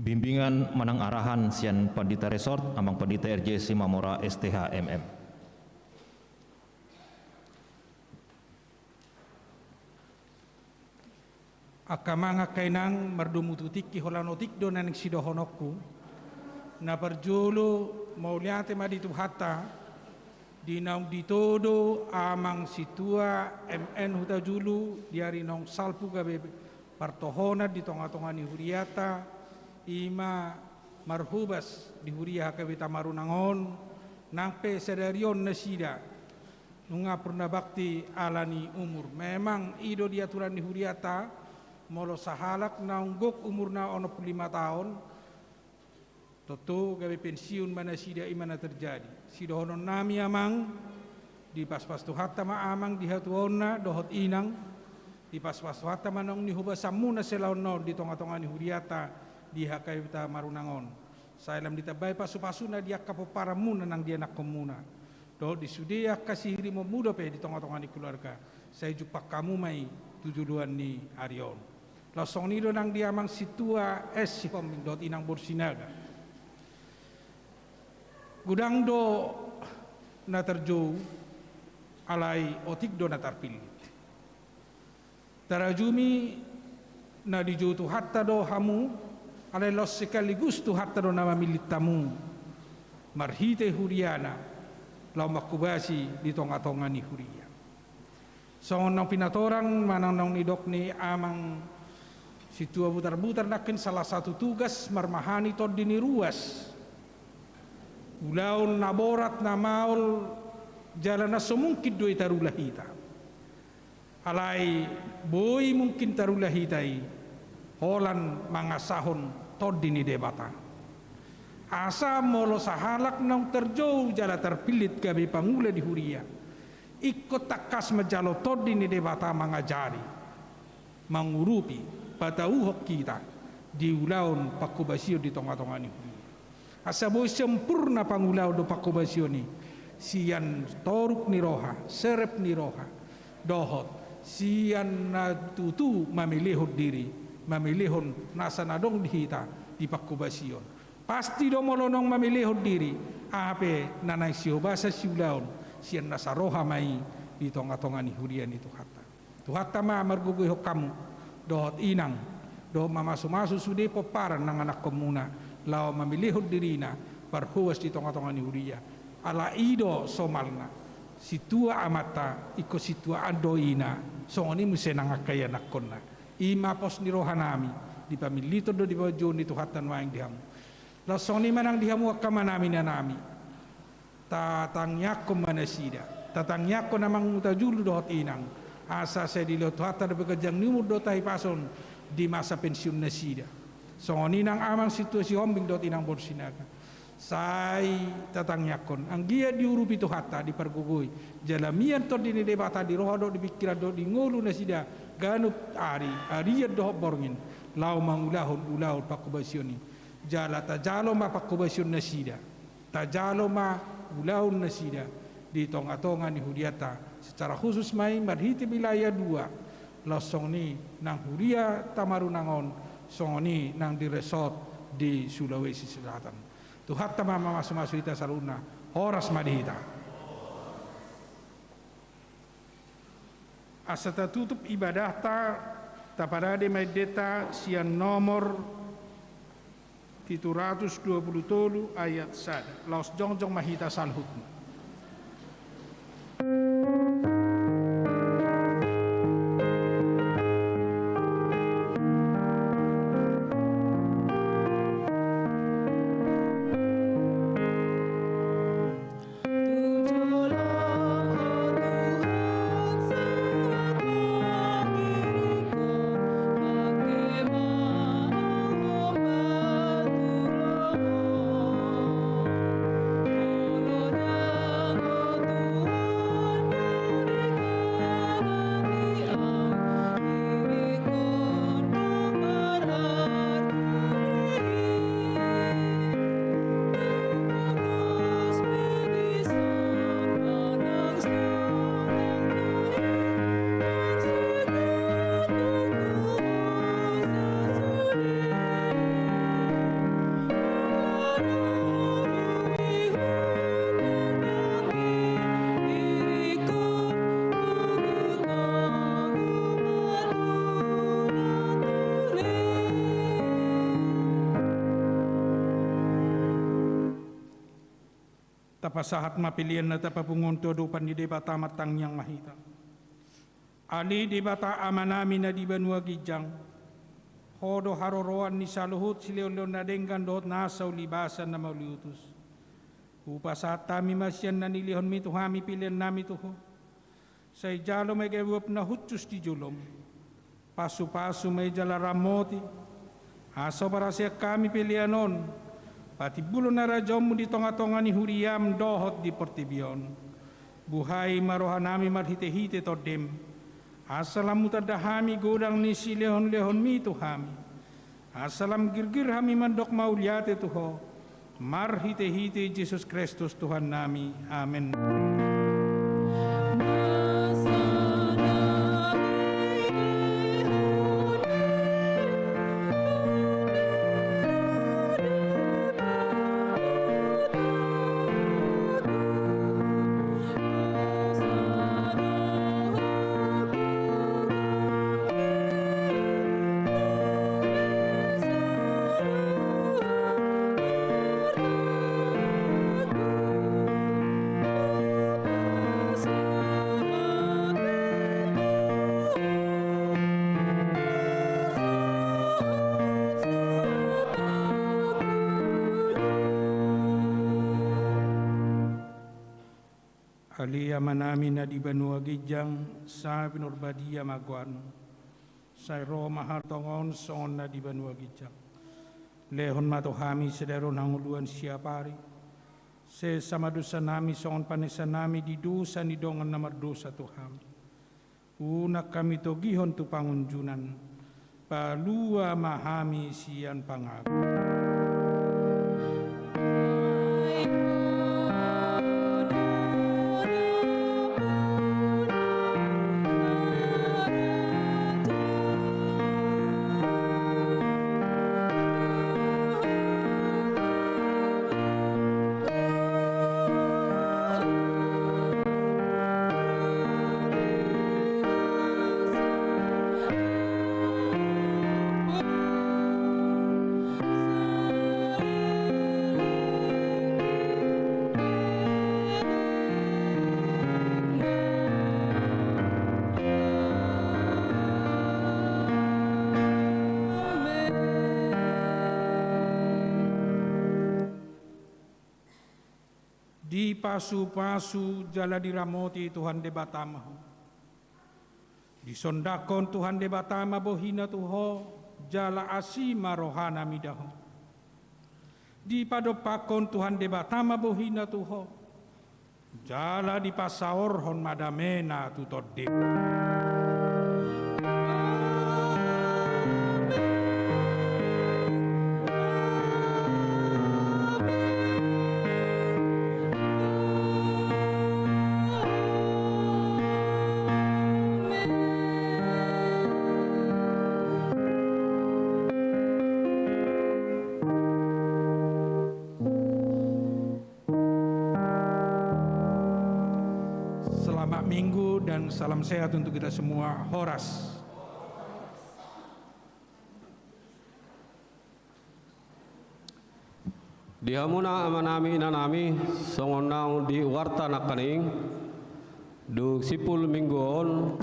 Bimbingan manang arahan sian Pandita Resort Amang Pandita RJ Simamora STHMM. Akamanga kainang mardumututik ki holanotik donan sidohonokku na perjolo mauliate maditu hatta dinaum ditodo amang situa MN hutajulu diari nong salpu gabe partohona di tonga-tonga ni huriata ima marhubas di huriah kabe Tamarunangon nangpe sedarion nasida nunga purna bakti alani umur memang ido diaturan di huriata molo sahalak naunggok umurna ono 5 tahun toto gawe pensiun mana sida imana terjadi sidohonon nami amang di pas-pas tuhatta ma amang di hatuona dohot inang di pas-pas tuhatta manong ni hubasamuna selaono di tonga-tonga ni huriata di hakai Tamarunangon sailam ditabay pasu-pasuna dia kapoparamuna nang dia nak komuna do di sudia kasih rimo muda pe di tonga-tonga ni keluarga saya jumpa kamu mai 72 ni Arion lasong nido nang dia mang situa es si dot inang Borsinaga gudang do na terjo alai otik do na tarpilit tarajumi na dijo tu hatta do hamu alai los sekaligus tu hatta do nama milit tamu marhite huriana lau makubasi di tonga-tonga ni huria so nang pinatorang manang nang nidok ni amang situa butar-butar nakin salah satu tugas marmahani tod dini ruas ulaun naborat na maul jalan na sumungkid do itarulahita alai boy mungkin tarulahitai holan mangasahon todini debata asa molo sahalak nang terjauh jala terpilit gabi pangula di huria ikut takas majalo todini debata mangajari mangurupi patauhok kita di ulaun pakubasio di tonga-tonga ni huria asa boy sempurna pangulaw do pakubasio ni sian toruk ni roha serep ni roha dohot sian na tutu mamilihod diri mamilihon nasa nadong dihita di pakubasion pasti do molonong mamilihon diri ape nanay siobasa siulaon sian nasa roha mai di tonga-tonga ni hurian itu hatta ma marguguy kamu dohot inang do mamasu-masu sude poparan ng anak komuna lao mamilihon dirina parhuwas di tonga-tonga ni huria ala ido somalna situa amata iko situa andoina songoni musenang akaya nakonna ima pos ni rohanami di pamilito do di bajon itu hatan waing dihamu lasoni manang dihamu akamanami na nami tatangyak ko manasida tatangyak ko namang utajulu dohot inang asa saya dilihat hata do bekerjang numur do tahi pason di masa pensiun nasida songoni nang amang situasi hombing dot inang Borsinaga sai tatang yakon anggia diurupi tu hatta di pergugui jalamian to di debata di roho di pikiran do di ngulu nasida ganup ari do borngin lau mangulahun ulaul pakubasioni jala tajalo ma pakubasion nasida tajalo ma ulaul nasida di tonga-tonga ni Huriata secara khusus mai marhiti wilayah 2 losong ni nang Huria Tamarunangon songoni nang di resort di Sulawesi Selatan Tuhan tamama masuk-masuk ita saluna horas madihita. Asa tutup ibadah ta pada de medeta sian nomor 727 ayat 1 laos jongjong mahita salhutna. Tapasahat mapilian na tapapungon todo ni debata matang yang mahita. Ali debata amanami na di banua gijang. Hodo haroroan ni saluhut siliolon na denggan dohot nasaw libasan na mauliutus. Upasahat tami masyan na nilihon mi tuhami pilian nami tuho. Say jalo may gawap na hutsus di julom. Pasu-pasu may jala ramoti. Aso para siya kami pilianon. Pati bulo na radyomu di tonga-tonga ni Huriam dohot di Portibion. Buhay marohanami marhite-hite todem. Asalam mutadahami godang ni si lehon-lehon mi tuhami. Asalam girgir hami mandok mauliate tuho. Marhite-hite Jesus Kristus Tuhan nami. Amen. Alia manami na di banua gijang sa pinurbadia magwano. Sa Roma hartongon son na di banua gijang. Lehon matohami sederon hanguluan siapari. Se samadusa nami son panesa nami di dosa ni dongan na mardosa tuhami. Una kami togihon tu pangunjunan. Palua mahami sian pangaku. Di pasu-pasu jala diramoti Tuhan de batamahu. Disondakon Tuhan de batama bohina tuho jala asima rohana midaho. Di padopakon Tuhan debatama bohina tuho. Jala di pasaor hon madamena tutode. Selamat Minggu dan salam sehat untuk kita semua. Horas. Dihamuna amanami inanami songonang di warta nakaning du sipul mingguon